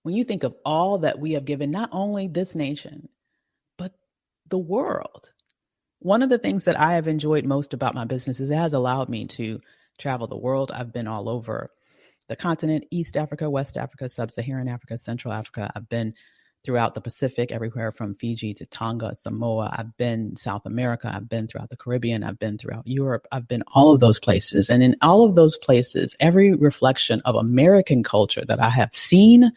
when you think of all that we have given, not only this nation, but the world. One of the things that I have enjoyed most about my business is it has allowed me to travel the world. I've been all over the continent, East Africa, West Africa, Sub-Saharan Africa, Central Africa. I've been throughout the Pacific, everywhere from Fiji to Tonga, Samoa. I've been South America. I've been throughout the Caribbean. I've been throughout Europe. I've been all of those places. And in all of those places, every reflection of American culture that I have seen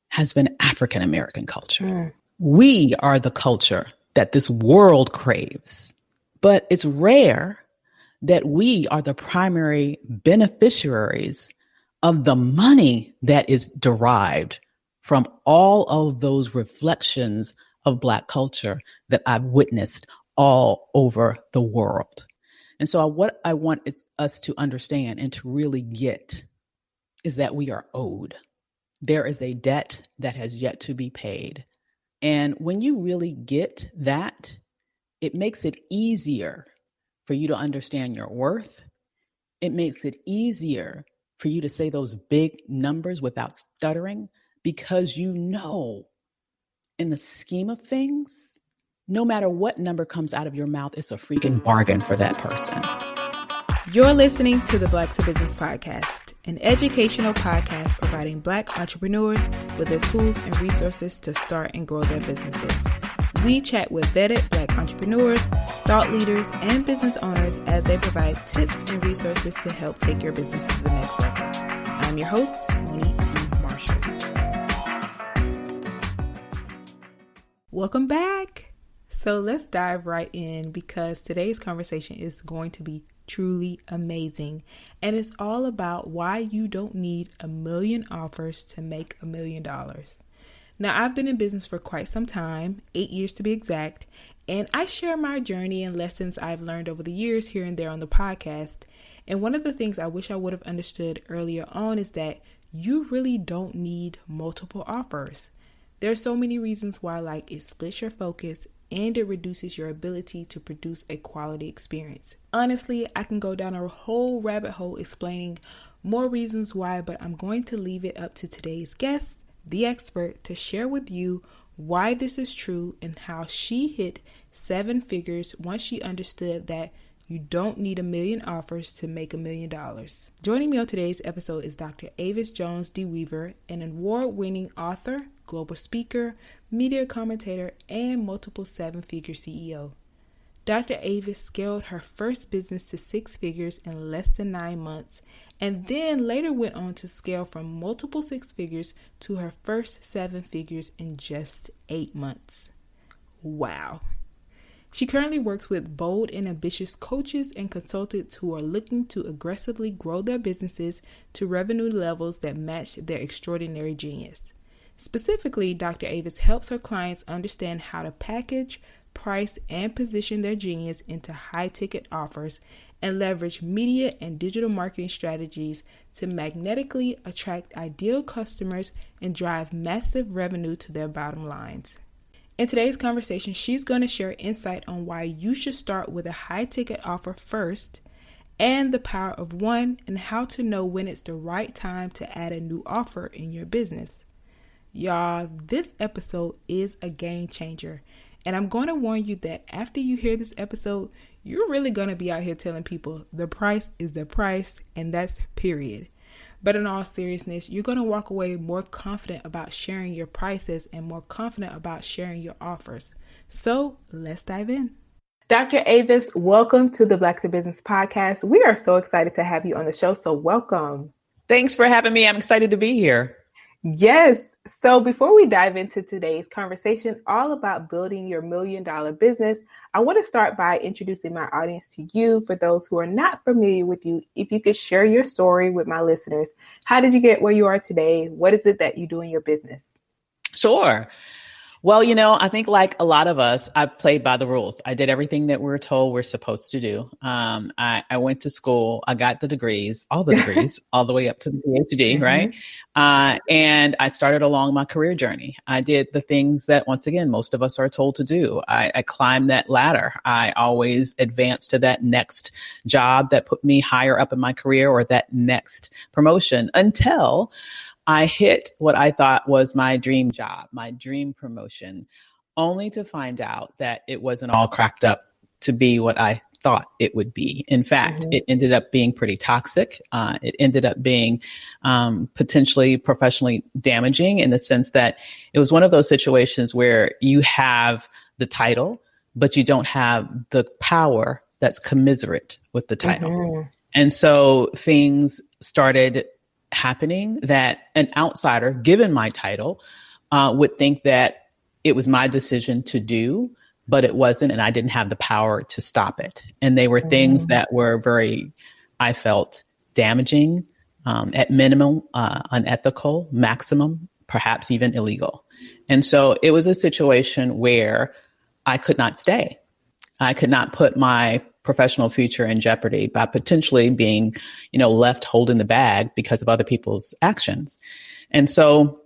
has been African American culture. We are the culture that this world craves, but it's rare that we are the primary beneficiaries of the money that is derived from all of those reflections of Black culture that I've witnessed all over the world. And so what I want is us to understand and to really get is that we are owed. There is a debt that has yet to be paid. And when you really get that, it makes it easier for you to understand your worth. It makes it easier for you to say those big numbers without stuttering, because you know, in the scheme of things, no matter what number comes out of your mouth, it's a freaking bargain for that person. You're listening to the Black to Business Podcast, an educational podcast providing Black entrepreneurs with the tools and resources to start and grow their businesses. We chat with vetted Black entrepreneurs, thought leaders, and business owners as they provide tips and resources to help take your business to the next level. I'm your host, Monique T. Marshall. Welcome back. So let's dive right in, because today's conversation is going to be truly amazing. And it's all about why you don't need 1 million offers to make $1 million. Now, I've been in business for quite some time, 8 years to be exact, and I share my journey and lessons I've learned over the years here and there on the podcast. And one of the things I wish I would have understood earlier on is that you really don't need multiple offers. There's so many reasons why, like it splits your focus and it reduces your ability to produce a quality experience. Honestly, I can go down a whole rabbit hole explaining more reasons why, but I'm going to leave it up to today's guest, the expert, to share with you why this is true and how she hit 7 figures once she understood that you don't need 1 million offers to make $1 million. Joining me on today's episode is Dr. Avis Jones-Deweever, an award-winning author, global speaker, media commentator, and multiple 7-figure CEO. Dr. Avis scaled her first business to 6 figures in less than 9 months, and then later went on to scale from multiple 6 figures to her first 7 figures in just 8 months. Wow. She currently works with bold and ambitious coaches and consultants who are looking to aggressively grow their businesses to revenue levels that match their extraordinary genius. Specifically, Dr. Avis helps her clients understand how to package, price, and position their genius into high-ticket offers and leverage media and digital marketing strategies to magnetically attract ideal customers and drive massive revenue to their bottom lines. In today's conversation, she's going to share insight on why you should start with a high-ticket offer first, and the power of one, and how to know when it's the right time to add a new offer in your business. Y'all, this episode is a game changer, and I'm going to warn you that after you hear this episode, you're really going to be out here telling people the price is the price, and that's period. But in all seriousness, you're going to walk away more confident about sharing your prices and more confident about sharing your offers. So let's dive in. Dr. Avis, welcome to the Black to Business Podcast. We are so excited to have you on the show, so welcome. Thanks for having me. I'm excited to be here. Yes. So before we dive into today's conversation, all about building your $1 million business, I want to start by introducing my audience to you. For those who are not familiar with you, if you could share your story with my listeners. How did you get where you are today? What is it that you do in your business? Sure. Well, I think like a lot of us, I played by the rules. I did everything that we're told we're supposed to do. I went to school. I got the degrees, all the degrees, all the way up to the PhD, mm-hmm. Right? And I started along my career journey. I did the things that, once again, most of us are told to do. I climbed that ladder. I always advanced to that next job that put me higher up in my career, or that next promotion, until I hit what I thought was my dream job, my dream promotion, only to find out that it wasn't all cracked up to be what I thought it would be. In fact, it ended up being pretty toxic. It ended up being potentially professionally damaging in the sense that it was one of those situations where you have the title, but you don't have the power that's commiserate with the title. And so things started happening that an outsider, given my title, would think that it was my decision to do, but it wasn't, and I didn't have the power to stop it. And they were things that were very, I felt, damaging, at minimum, unethical, maximum, perhaps even illegal. And so it was a situation where I could not stay. I could not put my professional future in jeopardy by potentially being, left holding the bag because of other people's actions. And so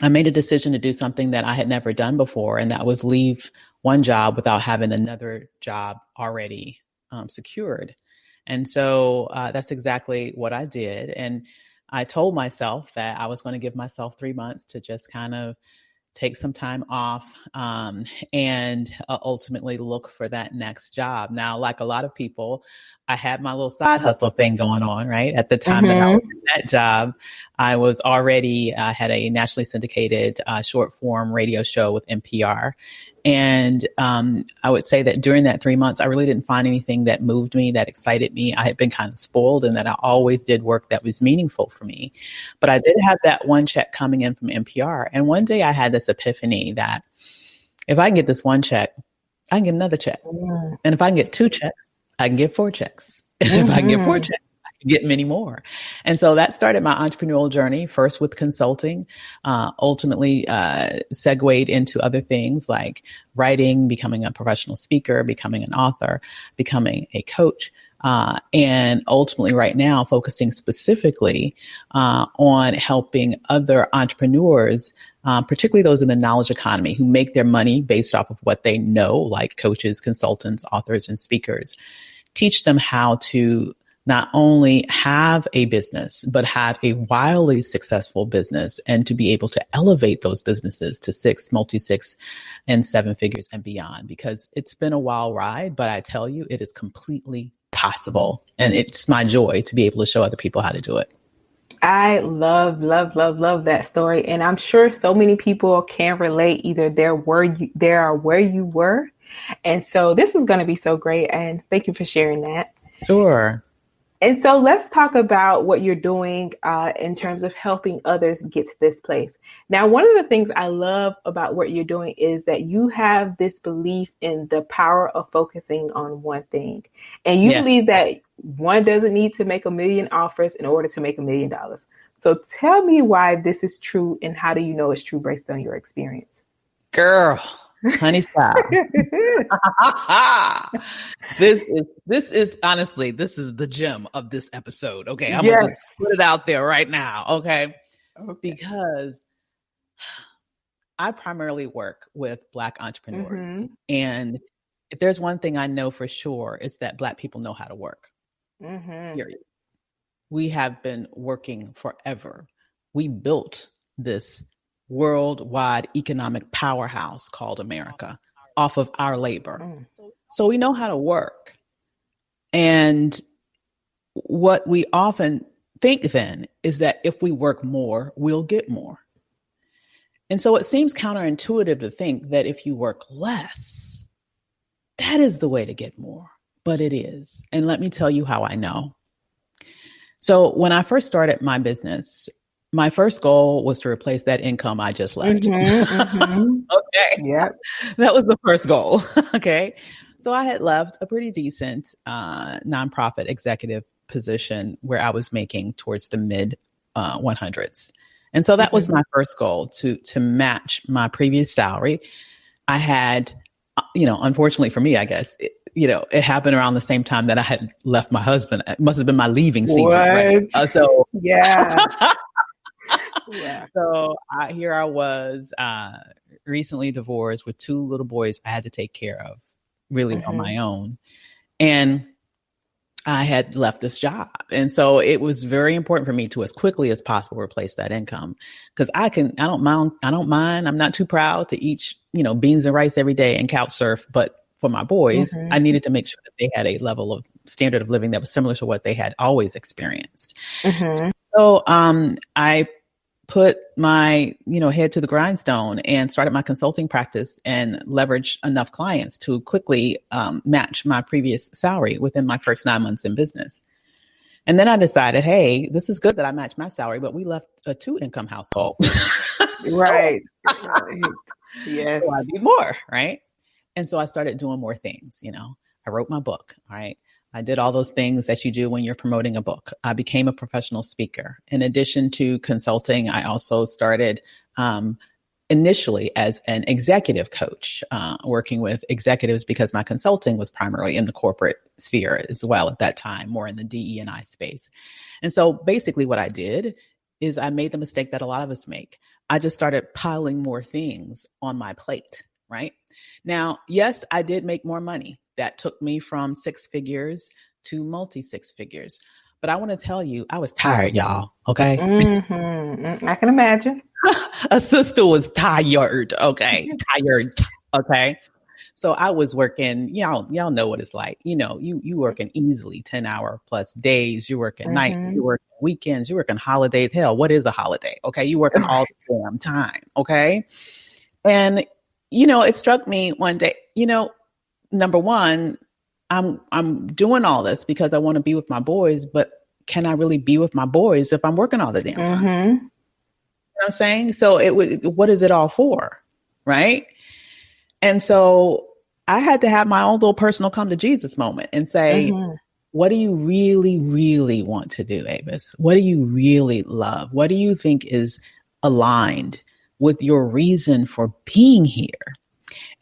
I made a decision to do something that I had never done before, and that was leave one job without having another job already secured. And so that's exactly what I did. And I told myself that I was going to give myself 3 months to just kind of take some time off and ultimately look for that next job. Now, like a lot of people, I had my little side hustle thing going on, right? At the time that I was in that job, I was already had a nationally syndicated short form radio show with NPR. And I would say that during that 3 months, I really didn't find anything that moved me, that excited me. I had been kind of spoiled in that I always did work that was meaningful for me. But I did have that one check coming in from NPR. And one day I had this epiphany that if I can get this one check, I can get another check. And if I can get 2 checks, I can get 4 checks. And if I can get 4 checks, get many more. And so that started my entrepreneurial journey, first with consulting, ultimately segued into other things like writing, becoming a professional speaker, becoming an author, becoming a coach, and ultimately right now focusing specifically on helping other entrepreneurs, particularly those in the knowledge economy who make their money based off of what they know, like coaches, consultants, authors, and speakers, teach them how to not only have a business, but have a wildly successful business and to be able to elevate those businesses to 6, multi-6 and 7 figures and beyond, because it's been a wild ride, but I tell you, it is completely possible. And it's my joy to be able to show other people how to do it. I love that story. And I'm sure so many people can relate, either there are where you were. And so this is going to be so great. And thank you for sharing that. Sure. And so let's talk about what you're doing in terms of helping others get to this place. Now, one of the things I love about what you're doing is that you have this belief in the power of focusing on one thing. And you believe that one doesn't need to make 1 million offers in order to make $1 million. So tell me why this is true, and how do you know it's true based on your experience? Girl. Honey child. This is honestly, this is the gem of this episode. Okay. I'm going to put it out there right now. Okay. Because I primarily work with Black entrepreneurs. And if there's one thing I know for sure, it's that Black people know how to work. Period. We have been working forever. We built this worldwide economic powerhouse called America off of our labor. So we know how to work. And what we often think then is that if we work more, we'll get more. And so it seems counterintuitive to think that if you work less, that is the way to get more. But it is. And let me tell you how I know. So when I first started my business, my first goal was to replace that income I just left. Okay. Yep. That was the first goal. Okay. So I had left a pretty decent nonprofit executive position where I was making towards the mid 100s. And so that was my first goal, to match my previous salary. I had, unfortunately for me, I guess, it happened around the same time that I had left my husband. It must have been my leaving season. Right? So here I was, recently divorced with 2 little boys I had to take care of really on my own. And I had left this job. And so it was very important for me to, as quickly as possible, replace that income. Because I don't mind. I'm not too proud to eat, beans and rice every day and couch surf. But for my boys, I needed to make sure that they had a level of standard of living that was similar to what they had always experienced. So I put my, head to the grindstone and started my consulting practice and leveraged enough clients to quickly match my previous salary within my first 9 months in business. And then I decided, hey, this is good that I matched my salary, but we left a 2-income household. Right. Yes. So I need more, right? And so I started doing more things. I wrote my book, all right? I did all those things that you do when you're promoting a book. I became a professional speaker. In addition to consulting, I also started initially as an executive coach, working with executives because my consulting was primarily in the corporate sphere as well at that time, more in the DE&I space. And so basically what I did is I made the mistake that a lot of us make. I just started piling more things on my plate, right? Now, yes, I did make more money. That took me from 6 figures to multi-6 figures. But I want to tell you, I was tired, y'all. Okay. I can imagine. A sister was tired. Okay. Tired. Okay. So I was working, y'all know what it's like. You working easily 10-hour plus days. You're working nights. You're working weekends. You're working holidays. Hell, what is a holiday? Okay. You working all the damn time. Okay. And, it struck me one day, number one, I'm doing all this because I want to be with my boys, but can I really be with my boys if I'm working all the damn time? You know what I'm saying? So what is it all for? Right. And so I had to have my own little personal come to Jesus moment and say, what do you really, really want to do, Avis? What do you really love? What do you think is aligned with your reason for being here?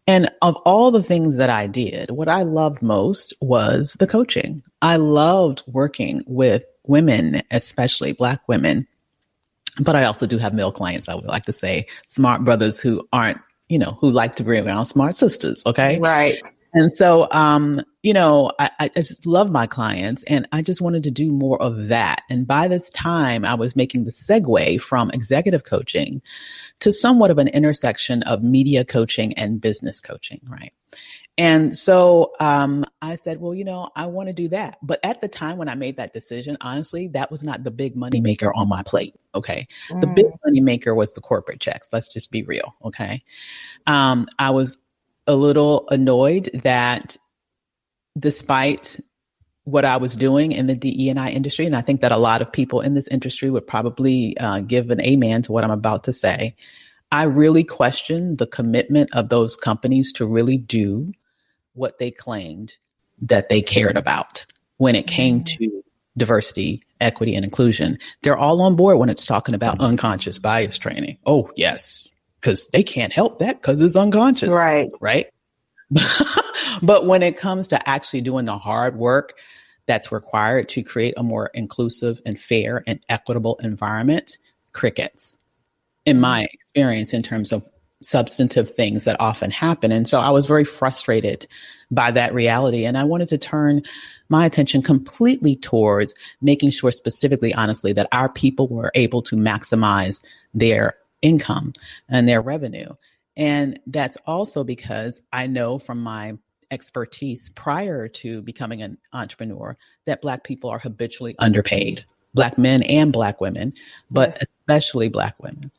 And of all the things that I did, what I loved most was the coaching. I loved working with women, especially Black women. But I also do have male clients, I would like to say, smart brothers who aren't, who like to be around smart sisters. Okay. Right. And so, I just love my clients and I just wanted to do more of that. And by this time, I was making the segue from executive coaching to somewhat of an intersection of media coaching and business coaching. Right. And so I said, well, I want to do that. But at the time when I made that decision, honestly, that was not the big money maker on my plate. Okay. The big money maker was the corporate checks. Let's just be real. Okay. I was a little annoyed that despite what I was doing in the DE&I industry, and I think that a lot of people in this industry would probably give an amen to what I'm about to say, I really questioned the commitment of those companies to really do what they claimed that they cared about when it came to diversity, equity, and inclusion. They're all on board when it's talking about unconscious bias training. Oh, yes. Because they can't help that because it's unconscious. Right. Right. But when it comes to actually doing the hard work that's required to create a more inclusive and fair and equitable environment, crickets, in my experience, in terms of substantive things that often happen. And so I was very frustrated by that reality. And I wanted to turn my attention completely towards making sure specifically, honestly, that our people were able to maximize their income and their revenue. And that's also because I know from my expertise prior to becoming an entrepreneur that Black people are habitually underpaid, Black men and Black women, but especially Black women.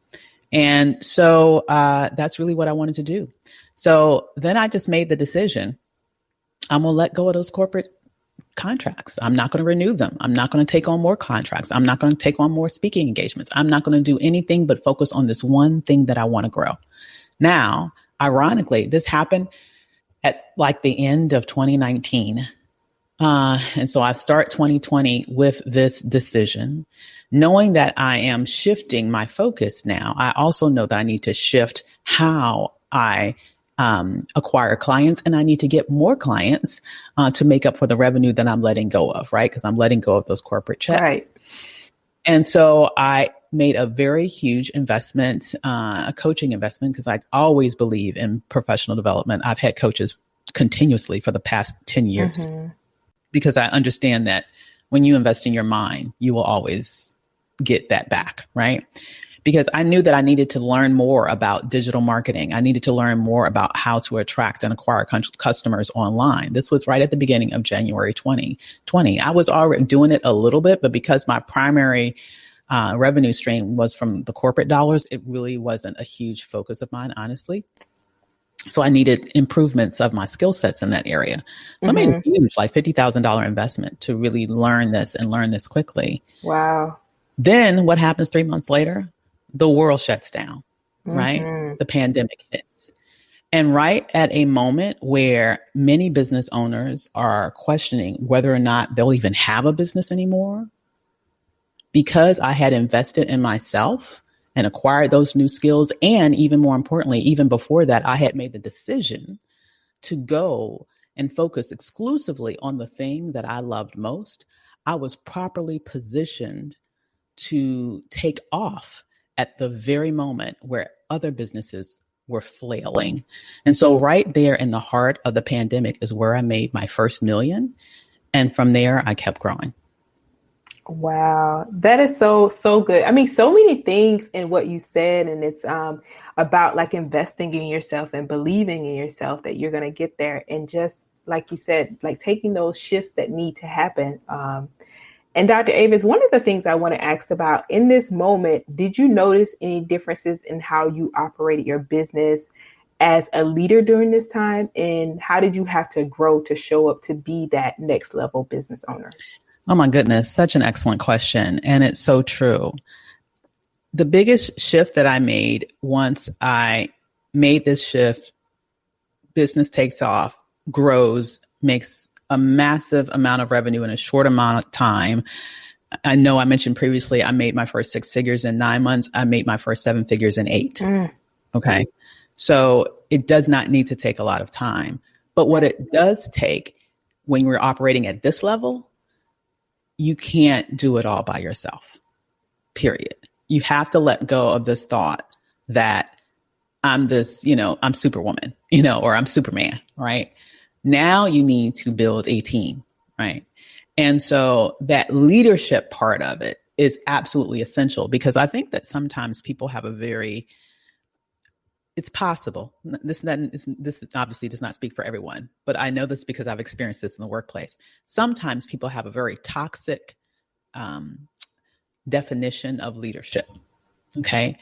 And so that's really what I wanted to do. So then I just made the decision, I'm going to let go of those corporate contracts. I'm not going to renew them. I'm not going to take on more contracts. I'm not going to take on more speaking engagements. I'm not going to do anything but focus on this one thing that I want to grow. Now, ironically, this happened at like the end of 2019. And so I start 2020 with this decision, knowing that I am shifting my focus now. I also know that I need to shift how I acquire clients, and I need to get more clients to make up for the revenue that I'm letting go of, right? Because I'm letting go of those corporate checks. Right. And so I made a very huge investment, a coaching investment, because I always believe in professional development. I've had coaches continuously for the past 10 years. because I understand that when you invest in your mind, you will always get that back, right? Because I knew that I needed to learn more about digital marketing. I needed to learn more about how to attract and acquire customers online. This was right at the beginning of January 2020. I was already doing it a little bit, but because my primary revenue stream was from the corporate dollars, it really wasn't a huge focus of mine, honestly. So I needed improvements of my skill sets in that area. So I made a huge, like $50,000 investment to really learn this and learn this quickly. Wow. Then what happens 3 months later? The world shuts down, right? The pandemic hits. And right at a moment where many business owners are questioning whether or not they'll even have a business anymore, because I had invested in myself and acquired those new skills. And even more importantly, even before that, I had made the decision to go and focus exclusively on the thing that I loved most. I was properly positioned to take off at the very moment where other businesses were flailing. And so right there in the heart of the pandemic is where I made my first million. And from there, I kept growing. Wow. That is so good. I mean, so many things in what you said, and it's about like investing in yourself and believing in yourself that you're going to get there. And just like you said, like taking those shifts that need to happen. And Dr. Avis, one of the things I want to ask about in this moment, did you notice any differences in how you operated your business as a leader during this time? And how did you have to grow to show up to be that next level business owner? Oh my goodness, such an excellent question. And it's so true. The biggest shift that I made once I made this shift, business takes off, grows, makes a massive amount of revenue in a short amount of time. I know I mentioned previously, I made my first 6 figures in 9 months. I made my first 7 figures in 8. Okay. So it does not need to take a lot of time. But what it does take when we're operating at this level, you can't do it all by yourself, period. You have to let go of this thought that I'm this, I'm Superwoman, or I'm Superman, right? Now you need to build a team, right? And so that leadership part of it is absolutely essential, because I think that sometimes people have it's possible. This obviously does not speak for everyone, but I know this because I've experienced this in the workplace. Sometimes people have a very toxic definition of leadership. Okay.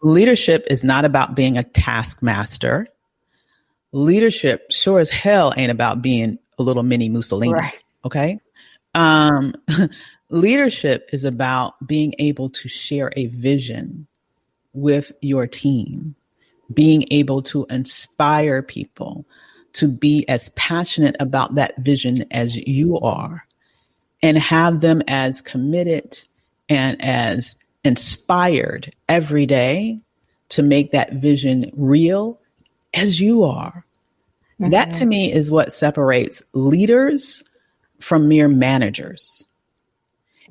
Leadership is not about being a taskmaster. Leadership sure as hell ain't about being a little mini Mussolini. Right. Okay. Leadership is about being able to share a vision with your team, being able to inspire people to be as passionate about that vision as you are, and have them as committed and as inspired every day to make that vision real as you are. That to me is what separates leaders from mere managers.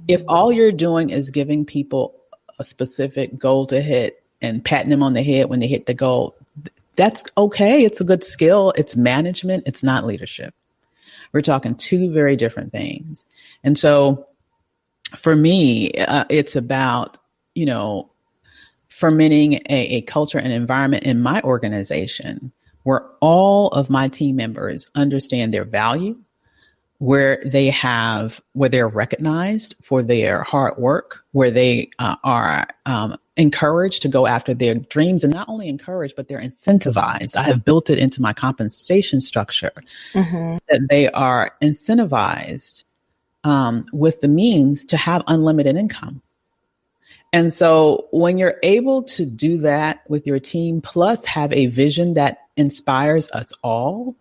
If all you're doing is giving people a specific goal to hit and patting them on the head when they hit the goal, that's okay. It's a good skill. It's management. It's not leadership. We're talking two very different things. And so for me, it's about, fermenting a culture and environment in my organization where all of my team members understand their value, where they're recognized for their hard work, where they are encouraged to go after their dreams, and not only encouraged, but they're incentivized. I have built it into my compensation structure that they are incentivized with the means to have unlimited income. And so when you're able to do that with your team, plus have a vision that inspires us all,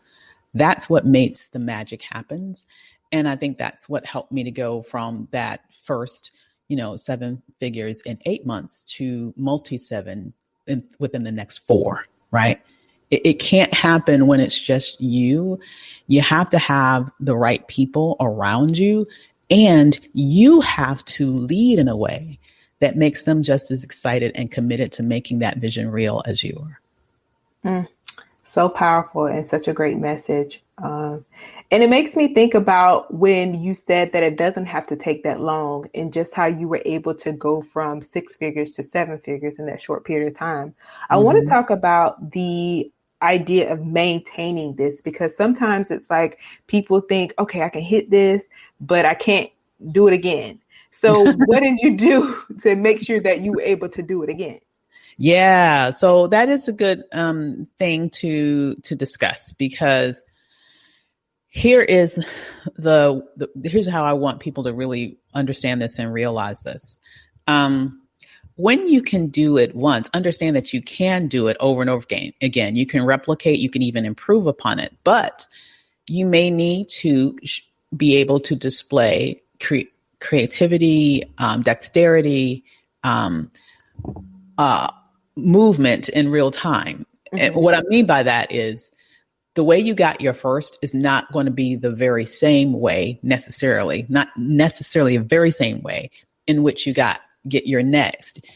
that's what makes the magic happens. And I think that's what helped me to go from that first, 7 figures in 8 months to multi-7 within the next 4, right? It can't happen when it's just you. You have to have the right people around you, and you have to lead in a way that makes them just as excited and committed to making that vision real as you are. So powerful and such a great message. And it makes me think about when you said that it doesn't have to take that long and just how you were able to go from 6 figures to 7 figures in that short period of time. I want to Mm-hmm. talk about the idea of maintaining this, because sometimes it's like people think, okay, I can hit this, but I can't do it again. So what did you do to make sure that you were able to do it again? Yeah, so that is a good thing to discuss, because here is here's how I want people to really understand this and realize this. When you can do it once, understand that you can do it over and over again. You can replicate, you can even improve upon it, but you may need to be able to display creativity, dexterity, movement in real time. Mm-hmm. And what I mean by that is the way you got your first is not going to be the very same way necessarily, not necessarily a very same way in which you get your next.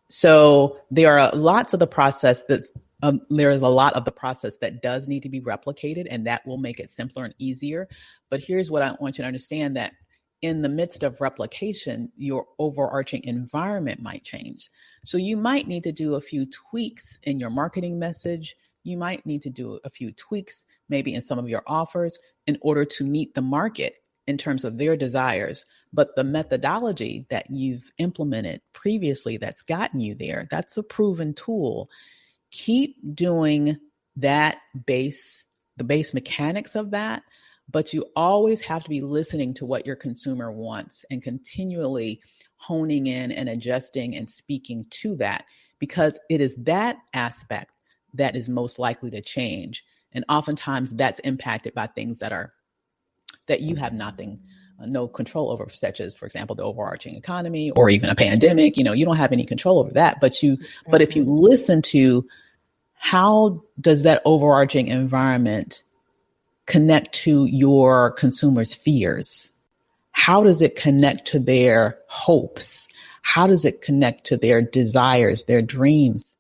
So there are lots of the process there is a lot of the process that does need to be replicated, and that will make it simpler and easier. But here's what I want you to understand, that in the midst of replication, your overarching environment might change. So you might need to do a few tweaks in your marketing message. You might need to do a few tweaks maybe in some of your offers in order to meet the market in terms of their desires. But the methodology that you've implemented previously that's gotten you there, that's a proven tool. Keep doing the base mechanics of that, but you always have to be listening to what your consumer wants and continually honing in and adjusting and speaking to that, because it is that aspect that is most likely to change. And oftentimes that's impacted by things that you have no control over, such as, for example, the overarching economy or even a pandemic. You don't have any control over that, but if you listen to how does that overarching environment connect to your consumers' fears? How does it connect to their hopes? How does it connect to their desires, their dreams?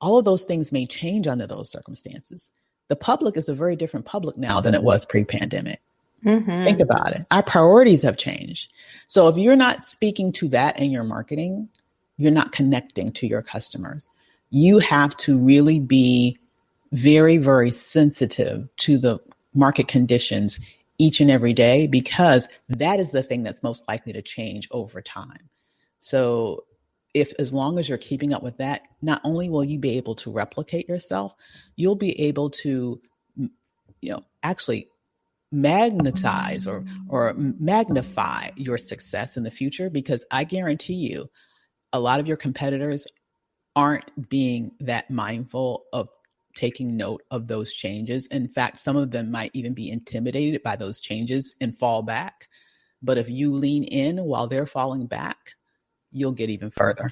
All of those things may change under those circumstances. The public is a very different public now than it was pre-pandemic. Mm-hmm. Think about it. Our priorities have changed. So if you're not speaking to that in your marketing, you're not connecting to your customers. You have to really be very, very sensitive to the market conditions each and every day, because that is the thing that's most likely to change over time. So as long as you're keeping up with that, not only will you be able to replicate yourself, you'll be able to, actually magnetize or magnify your success in the future, because I guarantee you a lot of your competitors aren't being that mindful of taking note of those changes. In fact, some of them might even be intimidated by those changes and fall back. But if you lean in while they're falling back, you'll get even further.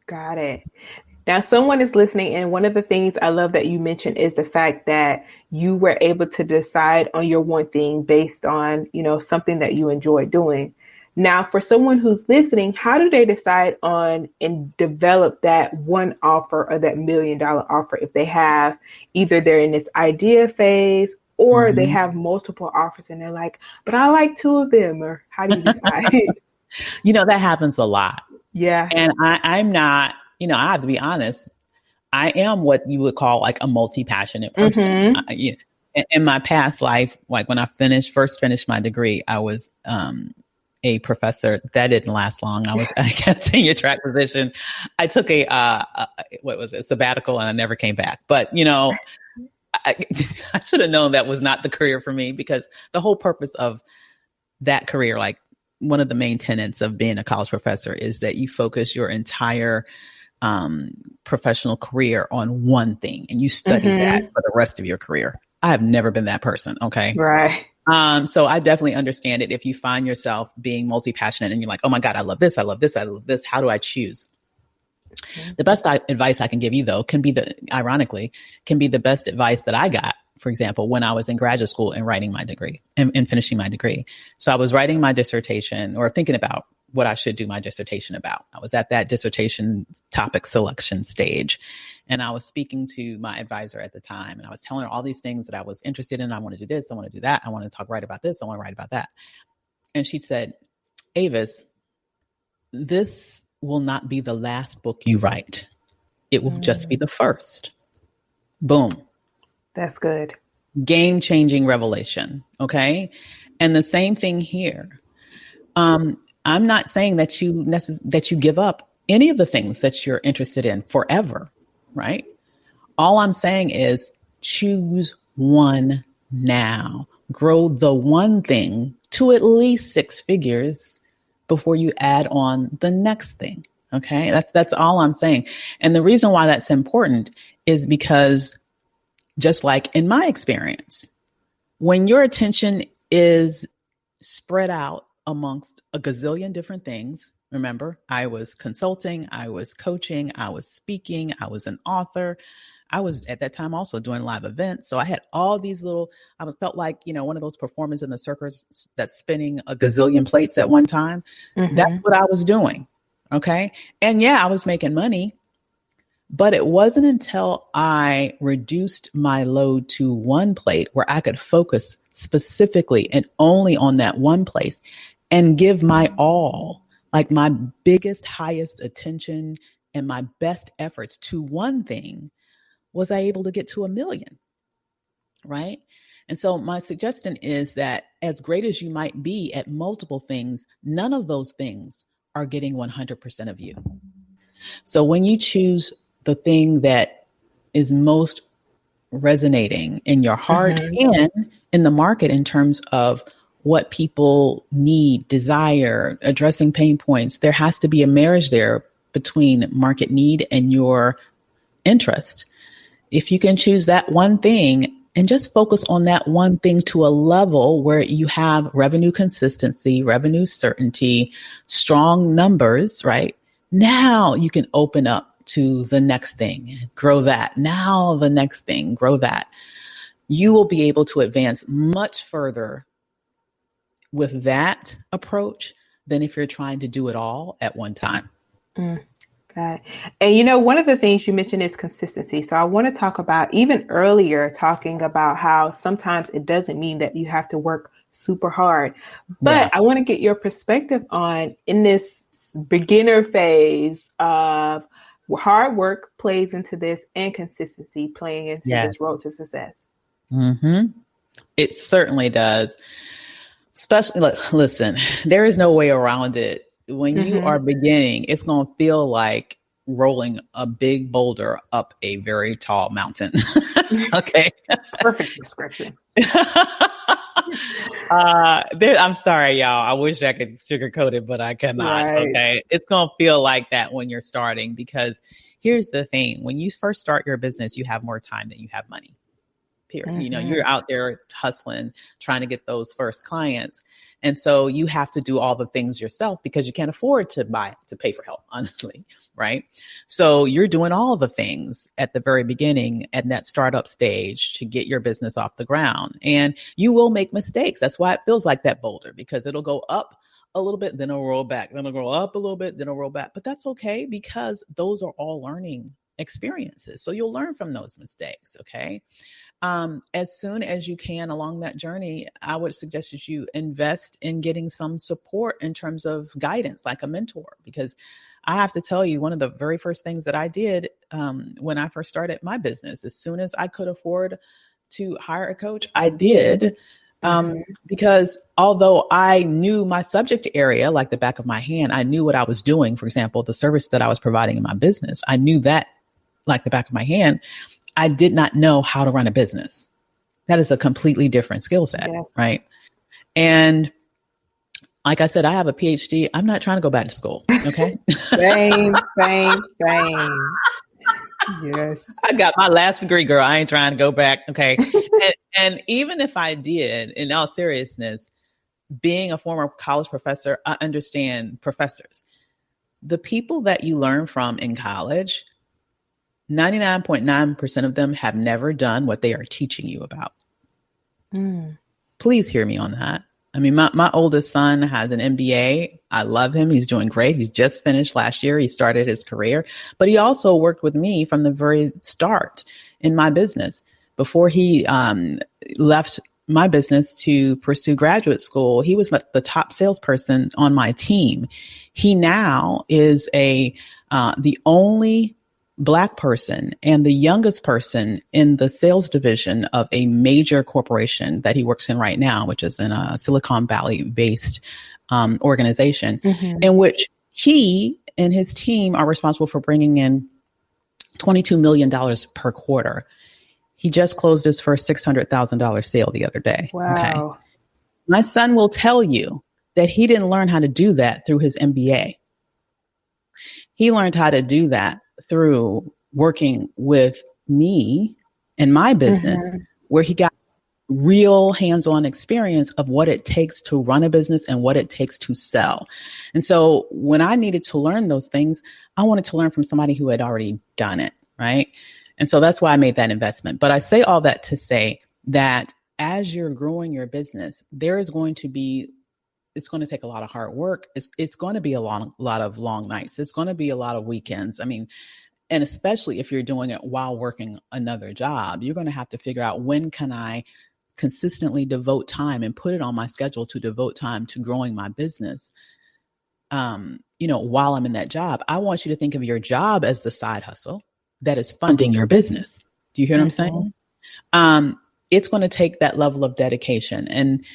Got it. Now, someone is listening, and one of the things I love that you mentioned is the fact that you were able to decide on your one thing based on, something that you enjoy doing. Now, for someone who's listening, how do they decide on and develop that one offer or that $1 million offer if they have either they're in this idea phase or mm-hmm. they have multiple offers and they're like, but I like 2 of them, or how do you decide? That happens a lot. Yeah. And I'm not, I have to be honest, I am what you would call like a multi-passionate person. Mm-hmm. In my past life, like when I first finished my degree, I was a professor. That didn't last long. I got a tenure track position. I took a sabbatical, and I never came back. But, I should have known that was not the career for me, because the whole purpose of that career, like one of the main tenets of being a college professor, is that you focus your entire professional career on one thing and you study mm-hmm. that for the rest of your career. I have never been that person. Okay. Right. So I definitely understand it. If you find yourself being multi-passionate and you're like, oh my God, I love this. I love this. I love this. How do I choose? Mm-hmm. The best advice I can give you, though, ironically, can be the best advice that I got, for example, when I was in graduate school and writing my degree and finishing my degree. So I was writing my dissertation, or thinking about what I should do my dissertation about. I was at that dissertation topic selection stage, and I was speaking to my advisor at the time, and I was telling her all these things that I was interested in. I want to do this. I want to do that. I want to write about this. I want to write about that. And she said, Avis, this will not be the last book you write. It will just be the first. Boom. That's good. Game-changing revelation. Okay. And the same thing here. I'm not saying that you give up any of the things that you're interested in forever, right? All I'm saying is choose one now. Grow the one thing to at least 6 figures before you add on the next thing. Okay, that's all I'm saying. And the reason why that's important is because, just like in my experience, when your attention is spread out amongst a gazillion different things. Remember, I was consulting, I was coaching, I was speaking, I was an author. I was at that time also doing live events. So I had all these I felt like, one of those performers in the circus that's spinning a gazillion plates at one time. Mm-hmm. That's what I was doing. Okay. And yeah, I was making money, but it wasn't until I reduced my load to one plate where I could focus specifically and only on that one place and give my all, like my biggest, highest attention and my best efforts to one thing, was I able to get to 1 million, right? And so my suggestion is that as great as you might be at multiple things, none of those things are getting 100% of you. So when you choose the thing that is most resonating in your heart and in the market in terms of what people need, desire, addressing pain points, there has to be a marriage there between market need and your interest. If you can choose that one thing and just focus on that one thing to a level where you have revenue consistency, revenue certainty, strong numbers, right? Now you can open up to the next thing, grow that. Now the next thing, grow that. You will be able to advance much further with that approach than if you're trying to do it all at one time. Got it. And one of the things you mentioned is consistency. So I want to talk about, even earlier, talking about how sometimes it doesn't mean that you have to work super hard. But I want to get your perspective on, in this beginner phase of hard work plays into this and consistency playing into this road to success. It certainly does. Especially, listen, there is no way around it. When you are beginning, it's going to feel like rolling a big boulder up a very tall mountain. Okay. Perfect description. I'm sorry, y'all. I wish I could sugarcoat it, but I cannot. Right. Okay. It's going to feel like that when you're starting, because here's the thing. When you first start your business, you have more time than you have money. Period. You're out there hustling, trying to get those first clients. And so you have to do all the things yourself because you can't afford to pay for help, honestly. Right. So you're doing all the things at the very beginning at that startup stage to get your business off the ground. And you will make mistakes. That's why it feels like that boulder, because it'll go up a little bit, then it'll roll back, then it'll go up a little bit, then it'll roll back. But that's okay, because those are all learning experiences. So you'll learn from those mistakes. Okay. As soon as you can along that journey, I would suggest that you invest in getting some support in terms of guidance, like a mentor, because I have to tell you, one of the very first things that I did when I first started my business, as soon as I could afford to hire a coach, I did. Because although I knew my subject area like the back of my hand, I knew what I was doing. For example, the service that I was providing in my business, I knew that like the back of my hand. I did not know how to run a business. That is a completely different skill set, right? And like I said, I have a PhD. I'm not trying to go back to school. Okay. Same. Yes. I got my last degree, girl. I ain't trying to go back. Okay. and even if I did, in all seriousness, being a former college professor, I understand professors. The people that you learn from in college, 99.9% of them have never done what they are teaching you about. Please hear me on that. I mean, my oldest son has an MBA. I love him. He's doing great. He's just finished last year. He started his career, but he also worked with me from the very start in my business. Before he left my business to pursue graduate school, he was the top salesperson on my team. He now is the only Black person and the youngest person in the sales division of a major corporation that he works in right now, which is in a Silicon Valley based organization, in which he and his team are responsible for bringing in $22 million per quarter. He just closed his first $600,000 sale the other day. Wow. Okay. My son will tell you that he didn't learn how to do that through his MBA. He learned how to do that through working with me and my business, where he got real hands-on experience of what it takes to run a business and what it takes to sell. And so when I needed to learn those things, I wanted to learn from somebody who had already done it, right? And so that's why I made that investment. But I say all that to say that as you're growing your business, it's going to take a lot of hard work. It's going to be a lot of long nights. It's going to be a lot of weekends. I mean, and especially if you're doing it while working another job, you're going to have to figure out, when can I consistently devote time and put it on my schedule to devote time to growing my business, while I'm in that job. I want you to think of your job as the side hustle that is funding your business. Do you hear what I'm saying? It's going to take that level of dedication. And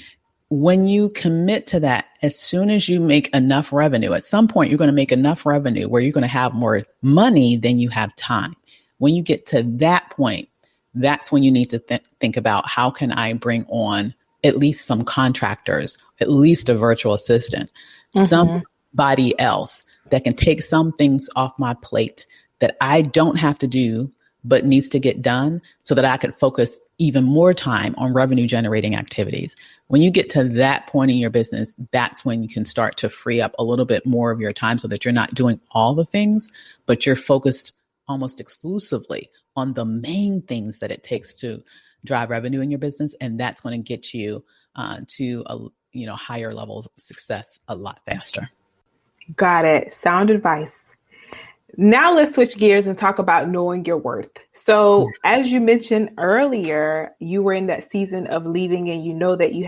when you commit to that, as soon as you make enough revenue, at some point, you're going to make enough revenue where you're going to have more money than you have time. When you get to that point, that's when you need to think about, how can I bring on at least some contractors, at least a virtual assistant, somebody else that can take some things off my plate that I don't have to do, but needs to get done, so that I could focus even more time on revenue generating activities. When you get to that point in your business, that's when you can start to free up a little bit more of your time, so that you're not doing all the things, but you're focused almost exclusively on the main things that it takes to drive revenue in your business. And that's going to get you to higher levels of success a lot faster. Got it. Sound advice. Now let's switch gears and talk about knowing your worth. So as you mentioned earlier, you were in that season of leaving, and you knew that you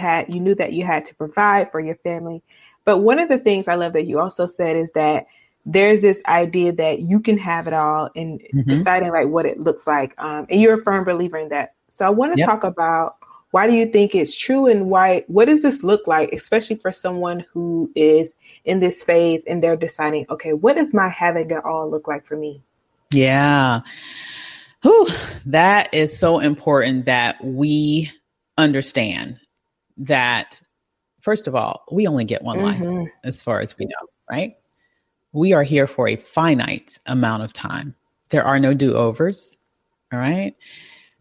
had to provide for your family. But one of the things I love that you also said is that there's this idea that you can have it all, and deciding like what it looks like. And you're a firm believer in that. So I want to talk about, why do you think it's true, and what does this look like, especially for someone who is in this phase and they're deciding, okay, what does my having it all look like for me? Yeah. Whew, that is so important that we understand that, first of all, we only get one life, as far as we know, right? We are here for a finite amount of time. There are no do-overs. All right.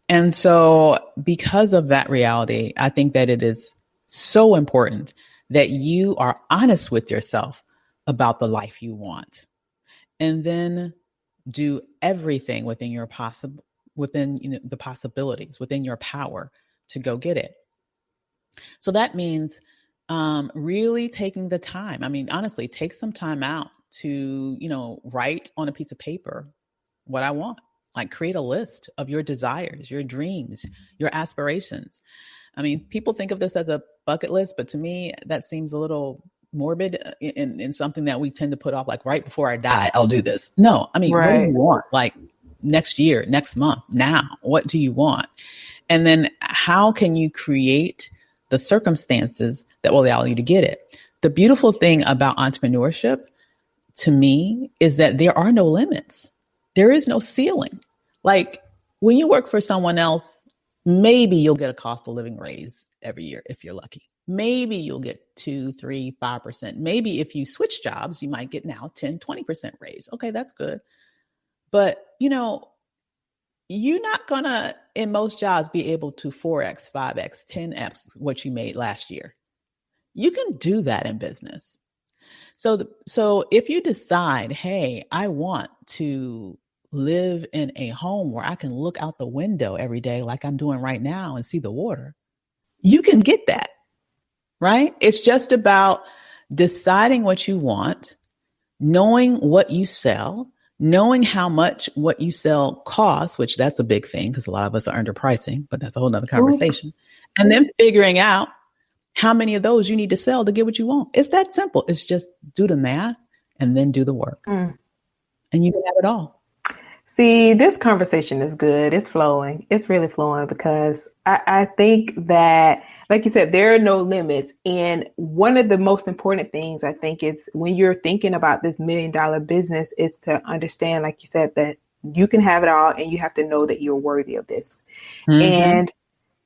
And so because of that reality, I think that it is so important that you are honest with yourself about the life you want, and then do everything within your the possibilities, within your power to go get it. So that means really taking the time. I mean, honestly, take some time out to, write on a piece of paper what I want. Like, create a list of your desires, your dreams, your aspirations. I mean, people think of this as a bucket list, but to me, that seems a little morbid in something that we tend to put off, like, right before I die, I'll do this. No, I mean, What do you want? Like, next year, next month, now, what do you want? And then how can you create the circumstances that will allow you to get it? The beautiful thing about entrepreneurship, to me, is that there are no limits. There is no ceiling. Like, when you work for someone else, maybe you'll get a cost of living raise every year if you're lucky. Maybe you'll get 2, 3, 5%. Maybe if you switch jobs, you might get now 10, 20% raise. Okay, that's good. But, you're not going to, in most jobs, be able to 4X, 5X, 10X what you made last year. You can do that in business. So if you decide, hey, I want to live in a home where I can look out the window every day like I'm doing right now and see the water, you can get that. right? It's just about deciding what you want, knowing what you sell, knowing how much what you sell costs, which that's a big thing because a lot of us are underpricing, but that's a whole nother conversation. And then figuring out how many of those you need to sell to get what you want. It's that simple. It's just do the math and then do the work. And you can have it all. See, this conversation is good. It's flowing. It's really flowing because I think that, like you said, there are no limits. And one of the most important things I think is when you're thinking about this $1 million business is to understand, like you said, that you can have it all and you have to know that you're worthy of this. And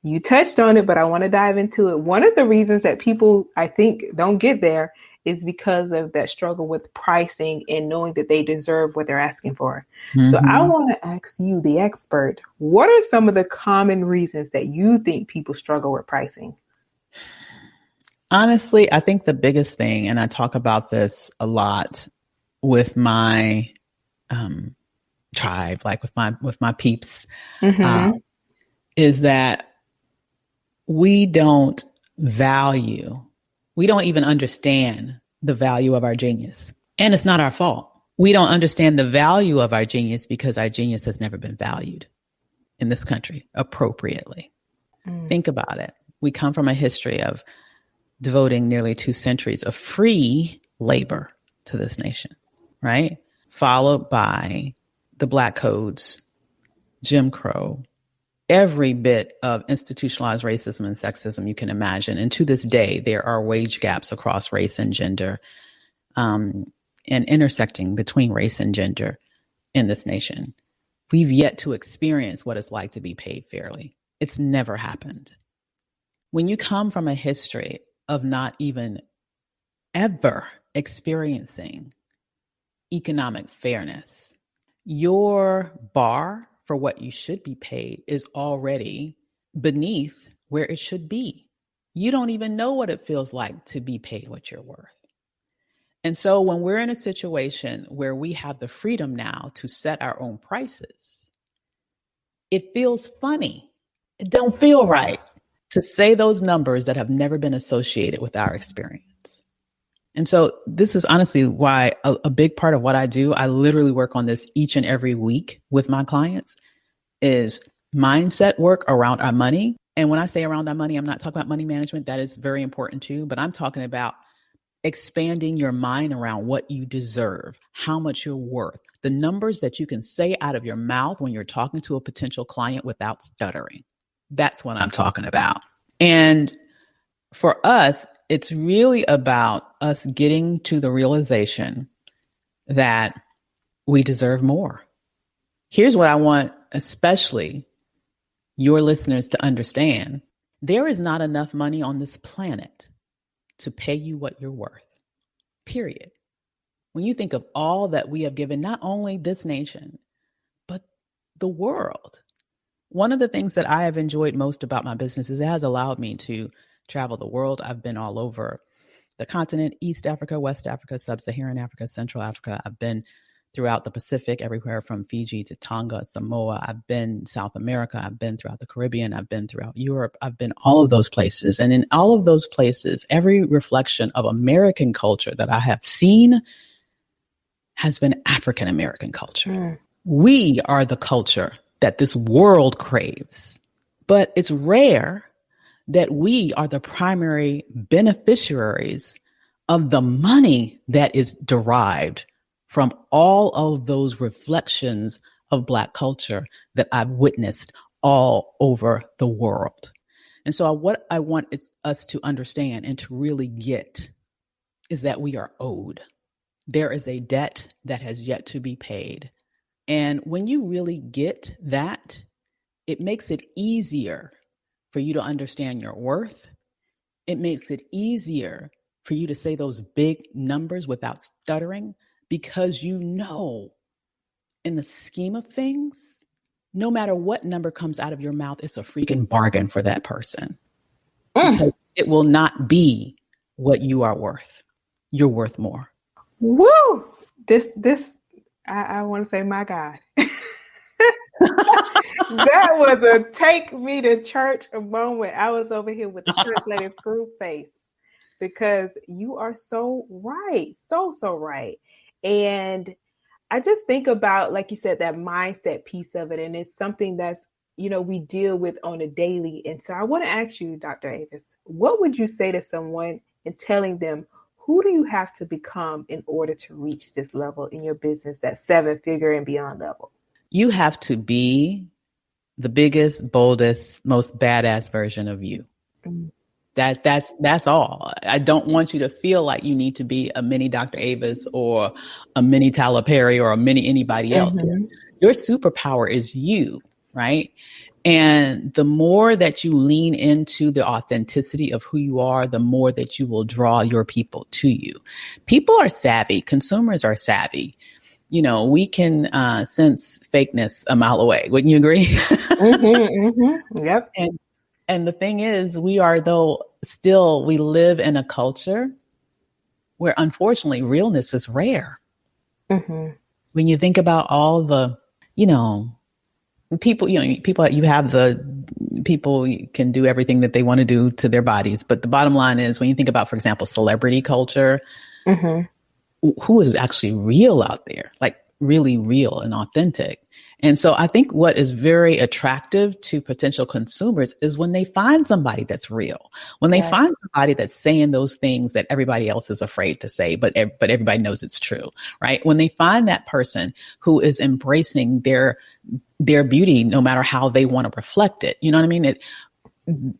you touched on it, but I want to dive into it. One of the reasons that people, I think, don't get there is because of that struggle with pricing and knowing that they deserve what they're asking for. So I want to ask you, the expert, what are some of the common reasons that you think people struggle with pricing? Honestly, I think the biggest thing, and I talk about this a lot with my tribe, like with my peeps, is that we don't even understand the value of our genius. And it's not our fault. We don't understand the value of our genius because our genius has never been valued in this country appropriately. Think about it. We come from a history of devoting nearly 2 centuries of free labor to this nation, right? Followed by the Black codes, Jim Crow, every bit of institutionalized racism and sexism you can imagine. And to this day, there are wage gaps across race and gender, and intersecting between race and gender in this nation. We've yet to experience what it's like to be paid fairly. It's never happened. When you come from a history of not even ever experiencing economic fairness, your bar for what you should be paid is already beneath where it should be. You don't even know what it feels like to be paid what you're worth. And so when we're in a situation where we have the freedom now to set our own prices, it feels funny. It don't feel right to say those numbers that have never been associated with our experience. And so this is honestly why a big part of what I do, I literally work on this each and every week with my clients, is mindset work around our money. And when I say around our money, I'm not talking about money management. That is very important too. But I'm talking about expanding your mind around what you deserve, how much you're worth, the numbers that you can say out of your mouth when you're talking to a potential client without stuttering. That's what I'm talking about. And for us, it's really about us getting to the realization that we deserve more. Here's what I want, especially your listeners, to understand. There is not enough money on this planet to pay you what you're worth, period. When you think of all that we have given, not only this nation, but the world. One of the things that I have enjoyed most about my business is it has allowed me to travel the world. I've been all over the continent, East Africa, West Africa, Sub-Saharan Africa, Central Africa. I've been throughout the Pacific, everywhere from Fiji to Tonga, Samoa. I've been South America. I've been throughout the Caribbean. I've been throughout Europe. I've been all of those places. And in all of those places, every reflection of American culture that I have seen has been African American culture. We are the culture that this world craves. But it's rare that we are the primary beneficiaries of the money that is derived from all of those reflections of Black culture that I've witnessed all over the world. And so what I want is us to understand and to really get is that we are owed. There is a debt that has yet to be paid. And when you really get that, it makes it easier for you to understand your worth. It makes it easier for you to say those big numbers without stuttering, because you know, in the scheme of things, no matter what number comes out of your mouth, it's a freaking bargain for that person. Because it will not be what you are worth. You're worth more. Woo! I want to say, my God. That was a take me to church moment. I was over here with the church lady screw face. because you are so right. So right. And I just think about, like you said, that mindset piece of it. And it's something that's, we deal with on a daily. And so I want to ask you, Dr. Avis, what would you say to someone in telling them, who do you have to become in order to reach this level in your business, that 7-figure and beyond level? You have to be the biggest, boldest, most badass version of you. Mm-hmm. That's all. I don't want you to feel like you need to be a mini Dr. Avis or a mini Tyler Perry or a mini anybody else. Mm-hmm. Your superpower is you, right? And the more that you lean into the authenticity of who you are, the more that you will draw your people to you. People are savvy. Consumers are savvy. We can sense fakeness a mile away. Wouldn't you agree? Yep. And the thing is, we live in a culture where unfortunately realness is rare. Mm-hmm. When you think about all the, people, people can do everything that they want to do to their bodies. But the bottom line is, when you think about, for example, celebrity culture, mm-hmm. who is actually real out there, like really real and authentic. And so I think what is very attractive to potential consumers is when they find somebody that's real, when they find somebody that's saying those things that everybody else is afraid to say, but everybody knows it's true, right? When they find that person who is embracing their beauty, no matter how they want to reflect it, you know what I mean?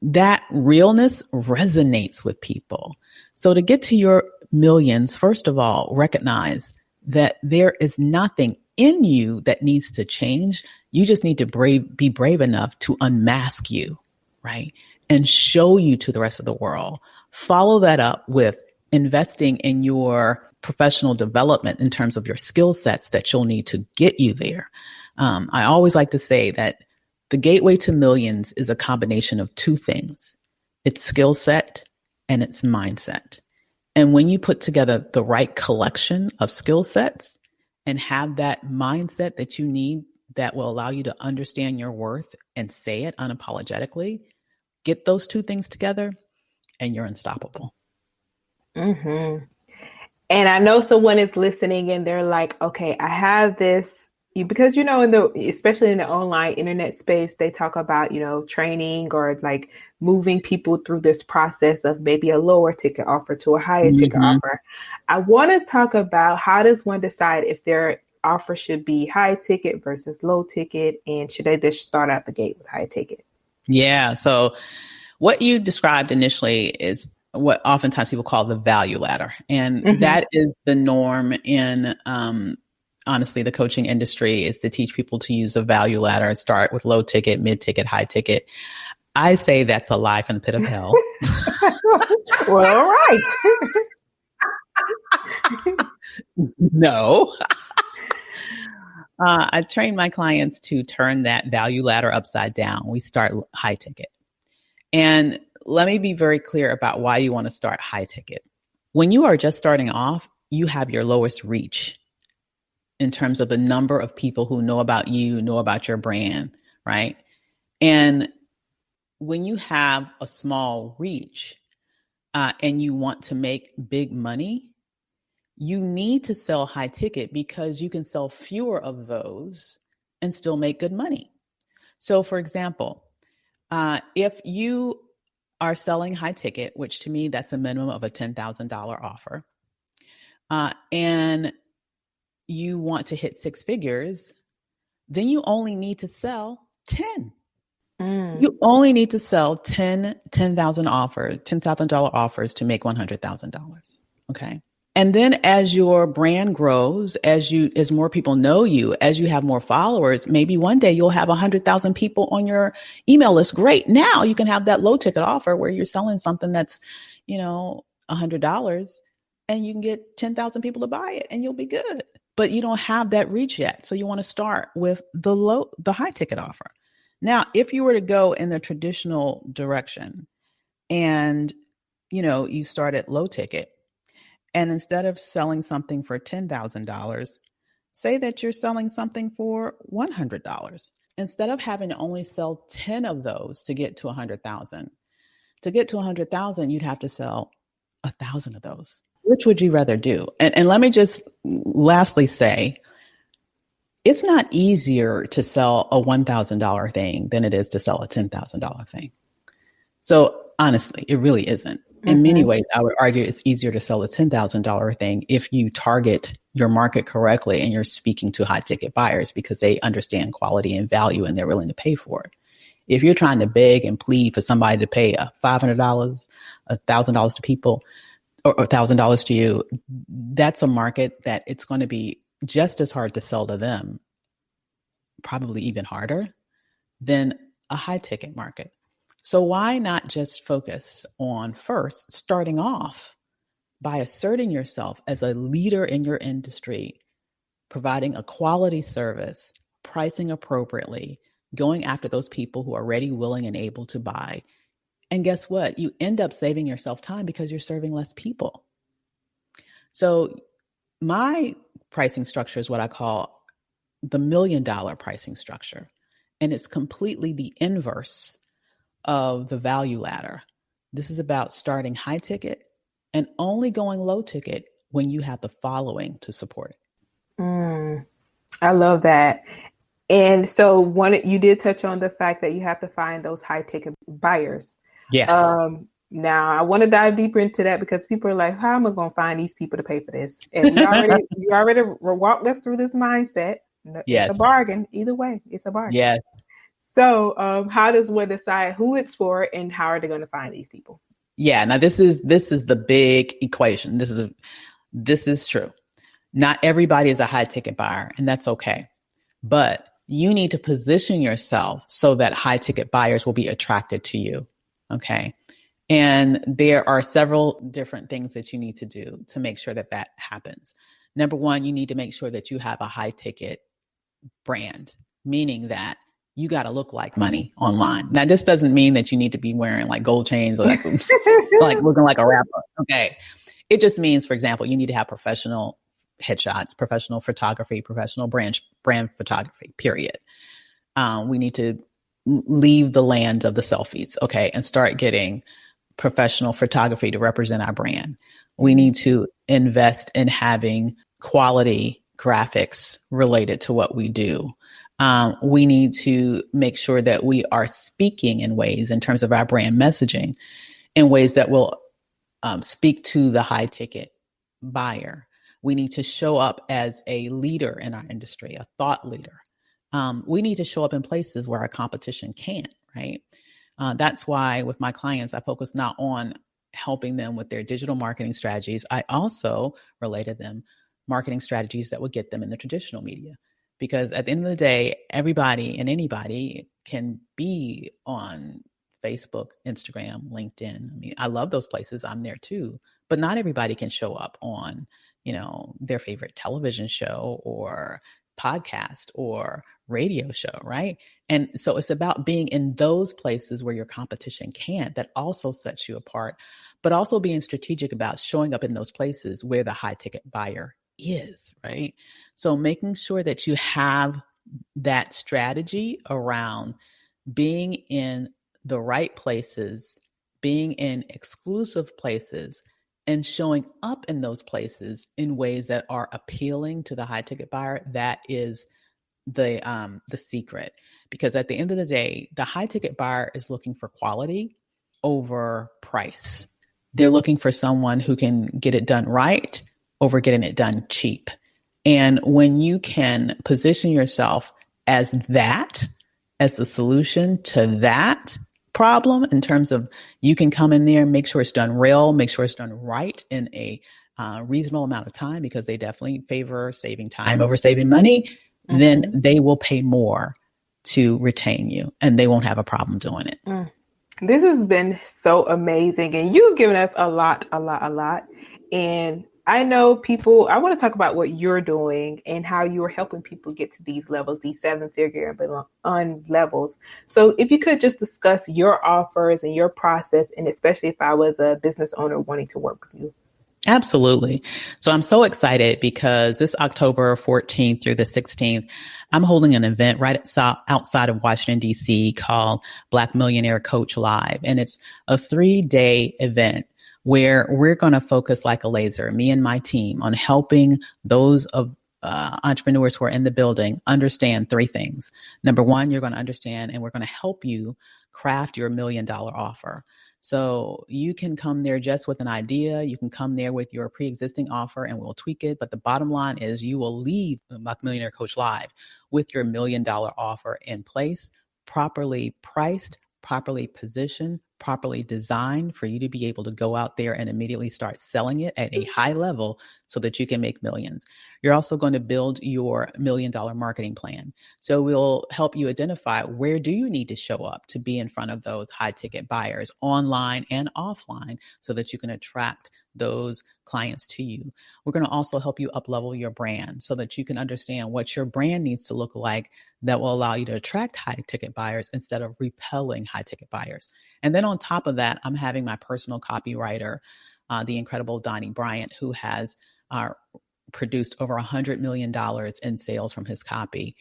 That realness resonates with people. So to get to your millions, first of all, recognize that there is nothing in you that needs to change. You just need to be brave enough to unmask you, right? And show you to the rest of the world. Follow that up with investing in your professional development in terms of your skill sets that you'll need to get you there. I always like to say that the gateway to millions is a combination of two things. It's skill set and it's mindset. And when you put together the right collection of skill sets and have that mindset that you need that will allow you to understand your worth and say it unapologetically, get those two things together and you're unstoppable. Mm-hmm. And I know someone is listening and they're like, okay, I have this, because, especially in the online internet space, they talk about, training or like moving people through this process of maybe a lower ticket offer to a higher ticket offer. I want to talk about, how does one decide if their offer should be high ticket versus low ticket, and should they just start out the gate with high ticket? Yeah. So what you described initially is what oftentimes people call the value ladder. And that is the norm in, honestly, the coaching industry, is to teach people to use a value ladder, start with low ticket, mid ticket, high ticket. I say that's a lie from the pit of hell. Well, all right. No. I train my clients to turn that value ladder upside down. We start high ticket. And let me be very clear about why you want to start high ticket. When you are just starting off, you have your lowest reach in terms of the number of people who know about you, know about your brand, right? And when you have a small reach and you want to make big money, you need to sell high ticket because you can sell fewer of those and still make good money. So for example, if you are selling high ticket, which to me, that's a minimum of a $10,000 offer, and you want to hit 6 figures, then you only need to sell 10. You only need to sell $10,000 offers to make $100,000. Okay. And then as your brand grows, as more people know you, as you have more followers, maybe one day you'll have 100,000 people on your email list. Great. Now you can have that low ticket offer where you're selling something that's, $100, and you can get 10,000 people to buy it and you'll be good. But you don't have that reach yet. So you want to start with the high ticket offer. Now, if you were to go in the traditional direction and, you start at low ticket, and instead of selling something for $10,000, say that you're selling something for $100. Instead of having to only sell 10 of those to get to 100,000, you'd have to sell 1,000 of those. Which would you rather do? And let me just lastly say, it's not easier to sell a $1,000 thing than it is to sell a $10,000 thing. So honestly, it really isn't. In many ways, I would argue it's easier to sell a $10,000 thing if you target your market correctly and you're speaking to high ticket buyers because they understand quality and value and they're willing to pay for it. If you're trying to beg and plead for somebody to pay $500, $1,000 to people, or $1,000 to you, that's a market that it's going to be just as hard to sell to them, probably even harder than a high ticket market. So why not just focus on first starting off by asserting yourself as a leader in your industry, providing a quality service, pricing appropriately, going after those people who are ready, willing, and able to buy. And guess what? You end up saving yourself time because you're serving less people. So my pricing structure is what I call the $1 million pricing structure. And it's completely the inverse of the value ladder. This is about starting high ticket and only going low ticket when you have the following to support it. I love that. And so you did touch on the fact that you have to find those high ticket buyers. Yes. Now I want to dive deeper into that because people are like, how am I going to find these people to pay for this? And you already walked us through this mindset. Yes. It's a bargain. Either way, it's a bargain. Yes. So how does one decide who it's for and how are they going to find these people? Yeah. Now this is the big equation. This is true. Not everybody is a high ticket buyer, and that's okay. But you need to position yourself so that high ticket buyers will be attracted to you. Okay. And there are several different things that you need to do to make sure that happens. Number one, you need to make sure that you have a high ticket brand, meaning that you got to look like money online. Now, this doesn't mean that you need to be wearing like gold chains or like looking like a rapper. Okay. It just means, for example, you need to have professional headshots, professional photography, professional brand photography, period. We need to leave the land of the selfies, okay, and start getting professional photography to represent our brand. We need to invest in having quality graphics related to what we do. We need to make sure that we are speaking in ways in terms of our brand messaging in ways that will speak to the high ticket buyer. We need to show up as a leader in our industry, a thought leader. We need to show up in places where our competition can't, right? That's why with my clients, I focus not on helping them with their digital marketing strategies. I also related them marketing strategies that would get them in the traditional media. Because at the end of the day, everybody and anybody can be on Facebook, Instagram, LinkedIn. I mean, I love those places. I'm there too. But not everybody can show up on, their favorite television show or podcast or radio show, right? And so it's about being in those places where your competition can't. That also sets you apart, but also being strategic about showing up in those places where the high ticket buyer is, right? So making sure that you have that strategy around being in the right places, being in exclusive places, and showing up in those places in ways that are appealing to the high ticket buyer. That is the secret. Because at the end of the day, the high ticket buyer is looking for quality over price. They're looking for someone who can get it done right over getting it done cheap. And when you can position yourself as the solution to that problem in terms of you can come in there, make sure it's done real, make sure it's done right in a reasonable amount of time, because they definitely favor saving time over saving money, then they will pay more to retain you and they won't have a problem doing it. This has been so amazing. And you've given us a lot. And I know I want to talk about what you're doing and how you're helping people get to these levels, these 7-figure and levels. So if you could just discuss your offers and your process, and especially if I was a business owner wanting to work with you. Absolutely. So I'm so excited because this October 14th through the 16th, I'm holding an event right outside of Washington, D.C. called Black Millionaire Coach Live. And it's a 3-day event where we're going to focus like a laser, me and my team, on helping those of entrepreneurs who are in the building understand three things. Number one, you're going to understand, and we're going to help you craft your $1 million offer. So you can come there just with an idea. You can come there with your pre-existing offer and we'll tweak it. But the bottom line is you will leave Black Millionaire Coach Live with your $1 million offer in place, properly priced, properly positioned, properly designed for you to be able to go out there and immediately start selling it at a high level so that you can make millions. You're also going to build your $1 million marketing plan. So we'll help you identify where do you need to show up to be in front of those high ticket buyers online and offline so that you can attract those clients to you. We're going to also help you up-level your brand so that you can understand what your brand needs to look like that will allow you to attract high ticket buyers instead of repelling high ticket buyers. And then on top of that, I'm having my personal copywriter, the incredible Donnie Bryant, who has produced over $100 million in sales from his copy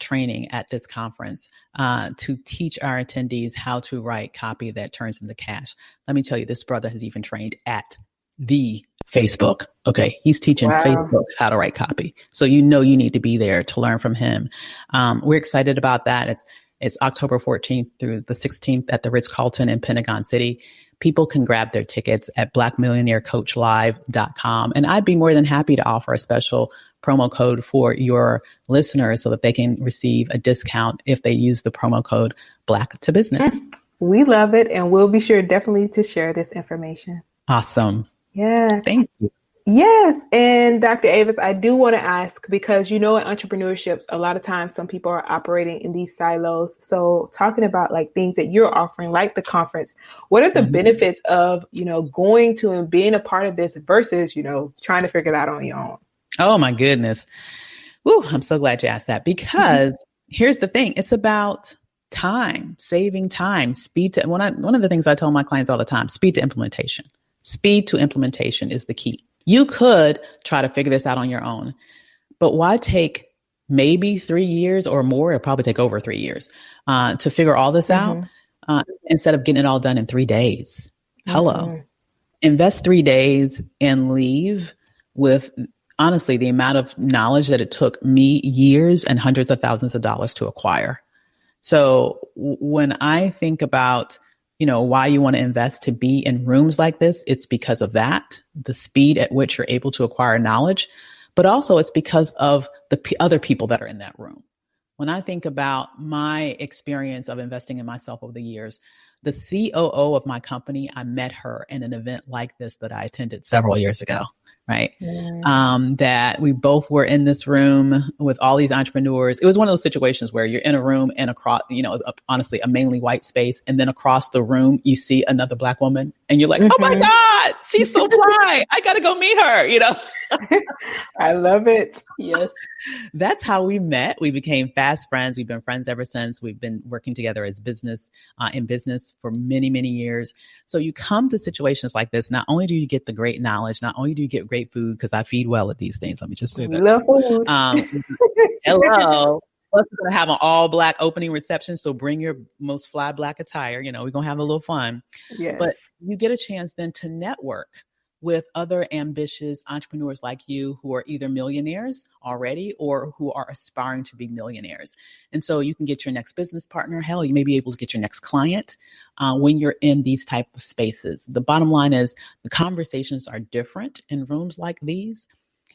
training at this conference to teach our attendees how to write copy that turns into cash. Let me tell you, this brother has even trained at the Facebook. Okay. He's teaching Facebook how to write copy. So you need to be there to learn from him. We're excited about that. It's October 14th through the 16th at the Ritz-Carlton in Pentagon City. People can grab their tickets at blackmillionairecoachlive.com. And I'd be more than happy to offer a special promo code for your listeners so that they can receive a discount if they use the promo code Black to Business. We love it. And we'll be sure definitely to share this information. Awesome. Yeah. Thank you. Yes. And Dr. Avis, I do want to ask, because in entrepreneurships, a lot of times some people are operating in these silos. So talking about like things that you're offering, like the conference, what are the benefits of, going to and being a part of this versus, trying to figure it out on your own? Oh my goodness. Woo, I'm so glad you asked that, because here's the thing. It's about time, saving time, speed to, one of the things I tell my clients all the time, speed to implementation. Speed to implementation is the key. You could try to figure this out on your own, but why take maybe 3 years or more? It'll probably take over 3 years to figure all this out instead of getting it all done in 3 days. Hello. Invest 3 days and leave with, honestly, the amount of knowledge that it took me years and hundreds of thousands of dollars to acquire. So when I think about why you want to invest to be in rooms like this, it's because of that, the speed at which you're able to acquire knowledge, but also it's because of the other people that are in that room. When I think about my experience of investing in myself over the years, the COO of my company, I met her in an event like this that I attended several years ago. Right. That we both were in this room with all these entrepreneurs. It was one of those situations where you're in a room and across, honestly, a mainly white space. And then across the room, you see another Black woman and you're like, oh my God, she's so fly. I got to go meet her. I love it. Yes. That's how we met. We became fast friends. We've been friends ever since. We've been working together as in business for many, many years. So you come to situations like this, not only do you get the great knowledge, not only do you get great food, because I feed well at these things. Let me just say that. Love food. Hello. Plus, we're going to have an all Black opening reception. So bring your most fly Black attire. We're going to have a little fun. Yes. But you get a chance then to network with other ambitious entrepreneurs like you who are either millionaires already or who are aspiring to be millionaires. And so you can get your next business partner. Hell, you may be able to get your next client when you're in these type of spaces. The bottom line is the conversations are different in rooms like these,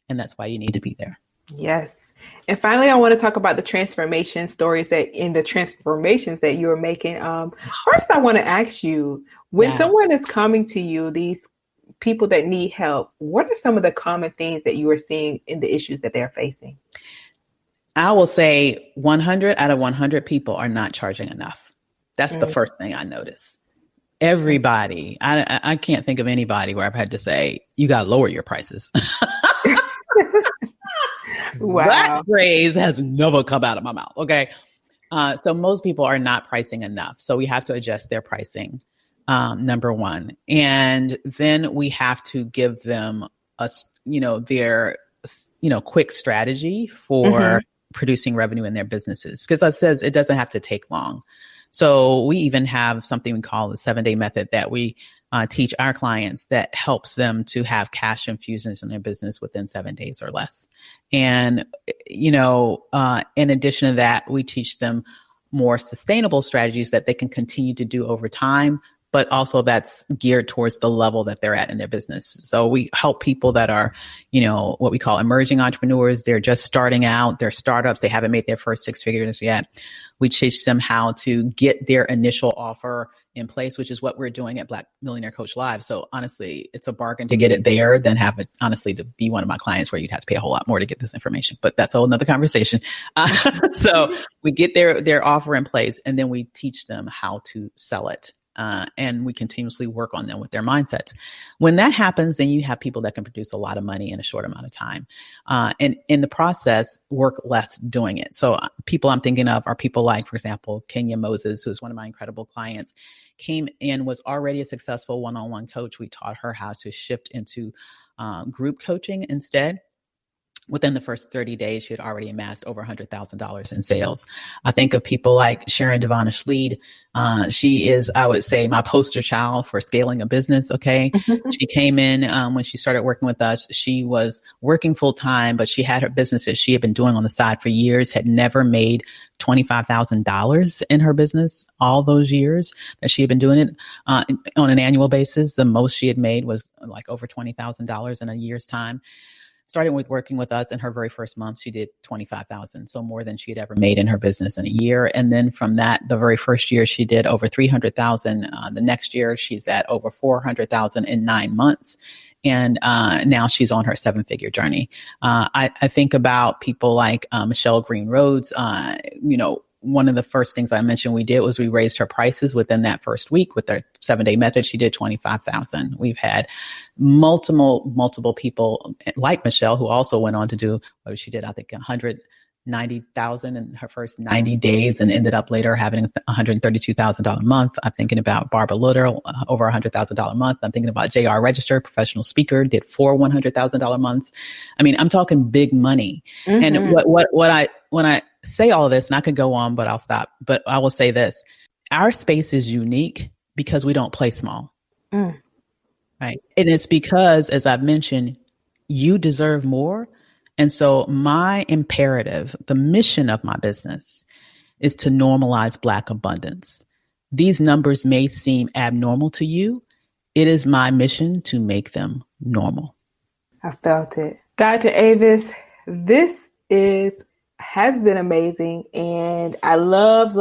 and that's why you need to be there. Yes. And finally, I want to talk about the transformation stories that you're making. First, I want to ask you, when someone is coming to you, these people that need help, what are some of the common things that you are seeing in the issues that they're facing? I will say 100 out of 100 people are not charging enough. That's the first thing I notice. Everybody, I can't think of anybody where I've had to say, you got to lower your prices. Wow. That phrase has never come out of my mouth. Okay. So most people are not pricing enough. So we have to adjust their pricing. Number one. And then we have to give them their quick strategy for producing revenue in their businesses, because that says it doesn't have to take long. So we even have something we call the 7-day method that we teach our clients that helps them to have cash infusions in their business within 7 days or less. And, in addition to that, we teach them more sustainable strategies that they can continue to do over time, but also that's geared towards the level that they're at in their business. So we help people that are, what we call emerging entrepreneurs. They're just starting out, they're startups. They haven't made their first 6 figures yet. We teach them how to get their initial offer in place, which is what we're doing at Black Millionaire Coach Live. So honestly, it's a bargain to get it there than have it, honestly, to be one of my clients where you'd have to pay a whole lot more to get this information. But that's a whole nother conversation. So we get their offer in place, and then we teach them how to sell it. And we continuously work on them with their mindsets. When that happens, then you have people that can produce a lot of money in a short amount of time. And in the process, work less doing it. So people I'm thinking of are people like, for example, Kenya Moses, who's one of my incredible clients, came in, was already a successful one-on-one coach. We taught her how to shift into group coaching instead. Within the first 30 days, she had already amassed over $100,000 in sales. I think of people like Sharon Devonish Schleed. She is, I would say, my poster child for scaling a business. Okay. She came in when she started working with us. She was working full time, but she had her businesses she had been doing on the side for years, had never made $25,000 in her business all those years that she had been doing it on an annual basis. The most she had made was like over $20,000 in a year's time. Started with working with us in her very first month, she did $25,000. So more than she had ever made in her business in a year. And then from that, the very first year she did over $300,000. The next year she's at over $400,000 in 9 months. And now she's on her 7-figure journey. I think about people like Michelle Green Rhodes. One of the first things I mentioned we did was we raised her prices within that first week with our 7-day method. She did $25,000. We've had multiple people like Michelle who also went on to do what she did, I think, $190,000 in her first 90 days and ended up later having $132,000 a month. I'm thinking about Barbara Little, over $100,000 a month. I'm thinking about JR Register, professional speaker, did 4 $100,000 months. I mean, I'm talking big money. Mm-hmm. And when I say all of this, and I could go on, but I'll stop. But I will say this. Our space is unique because we don't play small. Right. And it's because, as I've mentioned, you deserve more. And so my imperative, the mission of my business, is to normalize Black abundance. These numbers may seem abnormal to you. It is my mission to make them normal. I felt it. Dr. Avis, this has been amazing. And I love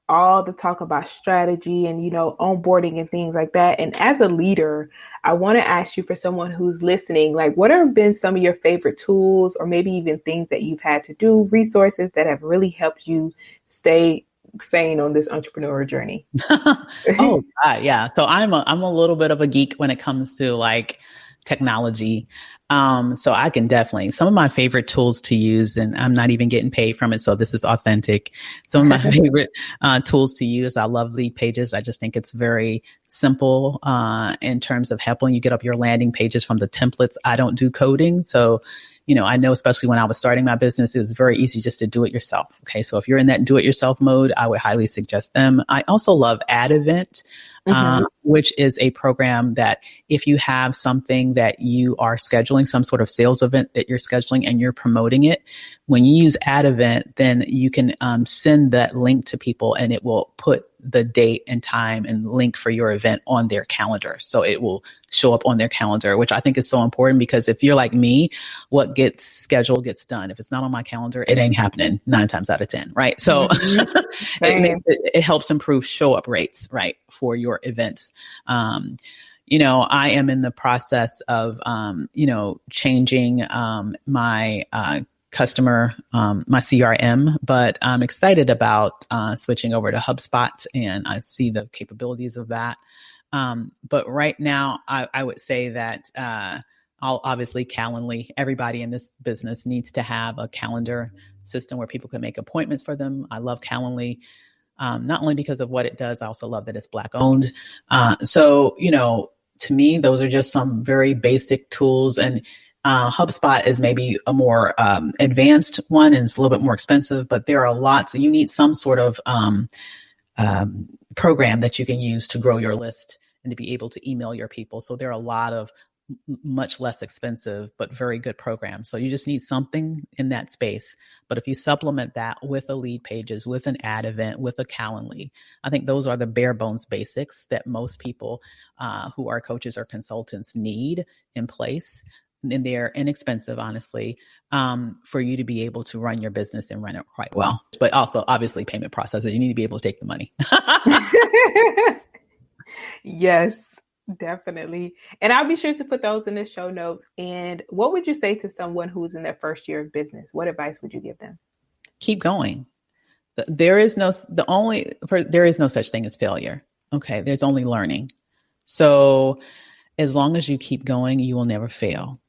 all the talk about strategy and, onboarding and things like that. And as a leader, I want to ask you, for someone who's listening, like, what have been some of your favorite tools, or maybe even things that you've had to do, resources that have really helped you stay sane on this entrepreneurial journey? Yeah. So I'm a little bit of a geek when it comes to like technology. So I can definitely, some of my favorite tools to use, and I'm not even getting paid from it, so this is authentic. Some of my favorite tools to use, I love Lead Pages. I just think it's very simple in terms of helping you get up your landing pages from the templates. I don't do coding. So, I know, especially when I was starting my business, it was very easy just to do it yourself. Okay. So if you're in that do it yourself mode, I would highly suggest them. I also love AdEvent. Which is a program that if you have something that you are scheduling, some sort of sales event that you're scheduling and you're promoting it, when you use AdEvent, then you can send that link to people and it will put the date and time and link for your event on their calendar. So it will show up on their calendar, which I think is so important, because if you're like me, what gets scheduled gets done. If it's not on my calendar, it ain't happening 9 times out of 10, right? So it helps improve show up rates, right, for your events. I am in the process of, changing my customer, my CRM, but I'm excited about switching over to HubSpot, and I see the capabilities of that. But right now, I would say that obviously Calendly, everybody in this business needs to have a calendar system where people can make appointments for them. I love Calendly. Not only because of what it does, I also love that it's Black owned. So, to me, those are just some very basic tools. And HubSpot is maybe a more advanced one, and it's a little bit more expensive, but there are lots. You need some sort of program that you can use to grow your list and to be able to email your people. So there are a lot of much less expensive, but very good programs. So you just need something in that space. But if you supplement that with a lead pages, with an ad event, with a Calendly, I think those are the bare bones basics that most people who are coaches or consultants need in place. And they're inexpensive, honestly, for you to be able to run your business and run it quite well. But also, obviously, payment processors, you need to be able to take the money. Yes, definitely. And I'll be sure to put those in the show notes. And what would you say to someone who's in their first year of business? What advice would you give them? Keep going. There is no such thing as failure. Okay. There's only learning. So as long as you keep going, you will never fail.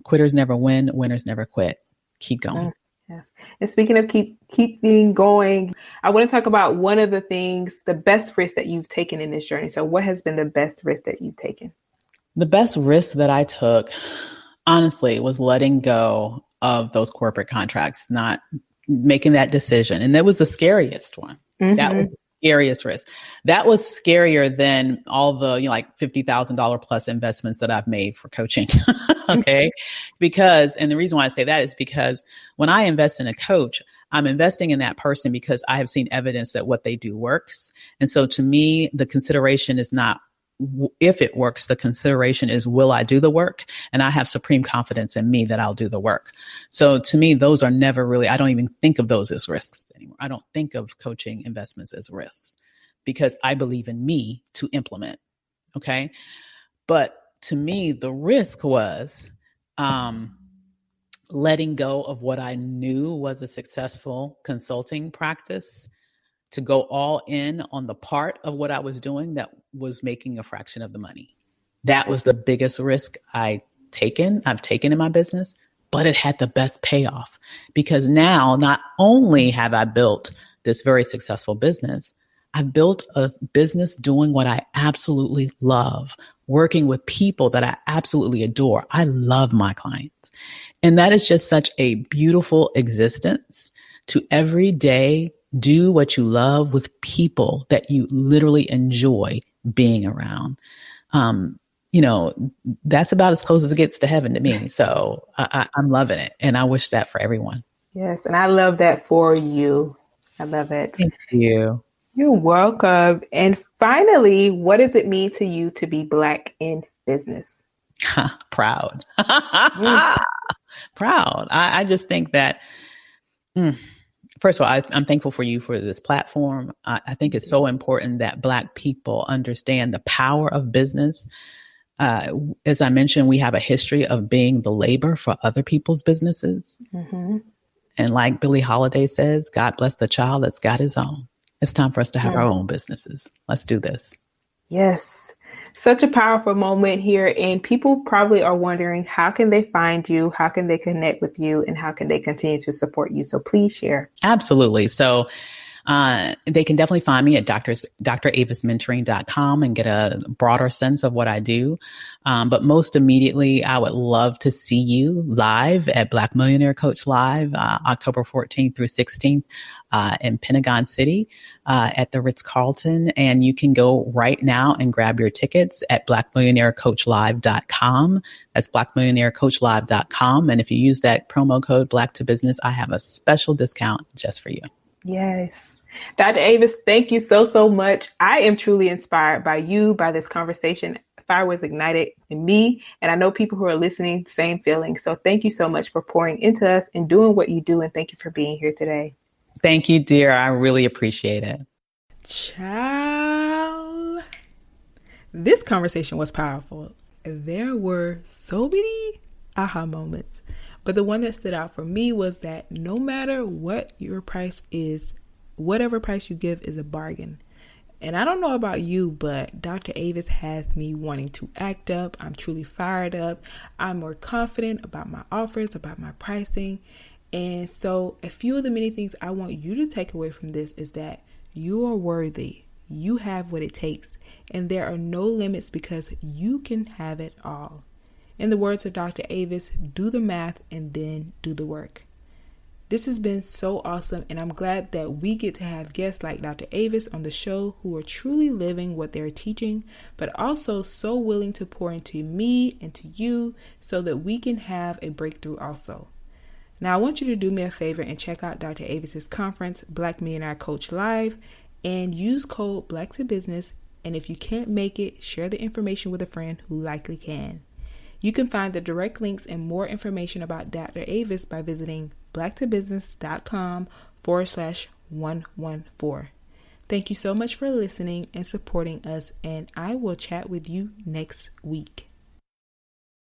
Quitters never win, winners never quit. Keep going. Yes. And speaking of keeping going, I want to talk about one of the things, the best risk that you've taken in this journey. So what has been the best risk that you've taken? The best risk that I took, honestly, was letting go of those corporate contracts, not making that decision. And that was the scariest one. Mm-hmm. That was the scariest risk. That was scarier than all the, like $50,000 plus investments that I've made for coaching. Okay. And the reason why I say that is because when I invest in a coach, I'm investing in that person because I have seen evidence that what they do works. And so to me, the consideration is not if it works, the consideration is, will I do the work? And I have supreme confidence in me that I'll do the work. So to me, those are never really, I don't even think of those as risks anymore. I don't think of coaching investments as risks because I believe in me to implement. Okay. But to me, the risk was letting go of what I knew was a successful consulting practice to go all in on the part of what I was doing that was making a fraction of the money. That was the biggest risk I've taken in my business, but it had the best payoff because now not only have I built this very successful business, I've built a business doing what I absolutely love, working with people that I absolutely adore. I love my clients. And that is just such a beautiful existence to every day do what you love with people that you literally enjoy being around. That's about as close as it gets to heaven to me. So I'm loving it. And I wish that for everyone. Yes. And I love that for you. I love it. Thank you. You're welcome. And finally, what does it mean to you to be Black in business? Proud. Proud. I just think that, first of all, I'm thankful for you for this platform. I think it's so important that Black people understand the power of business. As I mentioned, we have a history of being the labor for other people's businesses. Mm-hmm. And like Billie Holiday says, God bless the child that's got his own. It's time for us to have our own businesses. Let's do this. Yes. Such a powerful moment here. And people probably are wondering, how can they find you? How can they connect with you? And how can they continue to support you? So please share. Absolutely. So they can definitely find me at dravismentoring.com and get a broader sense of what I do. But most immediately, I would love to see you live at Black Millionaire Coach Live, October 14th through 16th in Pentagon City at the Ritz-Carlton. And you can go right now and grab your tickets at blackmillionairecoachlive.com. That's blackmillionairecoachlive.com. And if you use that promo code Black to Business, I have a special discount just for you. Yes. Dr. Avis, thank you so much. I am truly inspired by you, by this conversation. Fire was ignited in me, and I know people who are listening, same feeling. So thank you so much for pouring into us and doing what you do, and thank you for being here today. Thank you, dear. I really appreciate it. Ciao. This conversation was powerful. There were so many aha moments. But the one that stood out for me was that no matter what your price is, whatever price you give is a bargain. And I don't know about you, but Dr. Avis has me wanting to act up. I'm truly fired up. I'm more confident about my offers, about my pricing. And so a few of the many things I want you to take away from this is that you are worthy. You have what it takes. And there are no limits because you can have it all. In the words of Dr. Avis, do the math and then do the work. This has been so awesome, and I'm glad that we get to have guests like Dr. Avis on the show who are truly living what they're teaching, but also so willing to pour into me and to you so that we can have a breakthrough also. Now, I want you to do me a favor and check out Dr. Avis's conference, Black Millionaire Coach Live, and use code BLACK2BUSINESS. And if you can't make it, share the information with a friend who likely can. You can find the direct links and more information about Dr. Avis by visiting black2business.com/114. Thank you so much for listening and supporting us, and I will chat with you next week.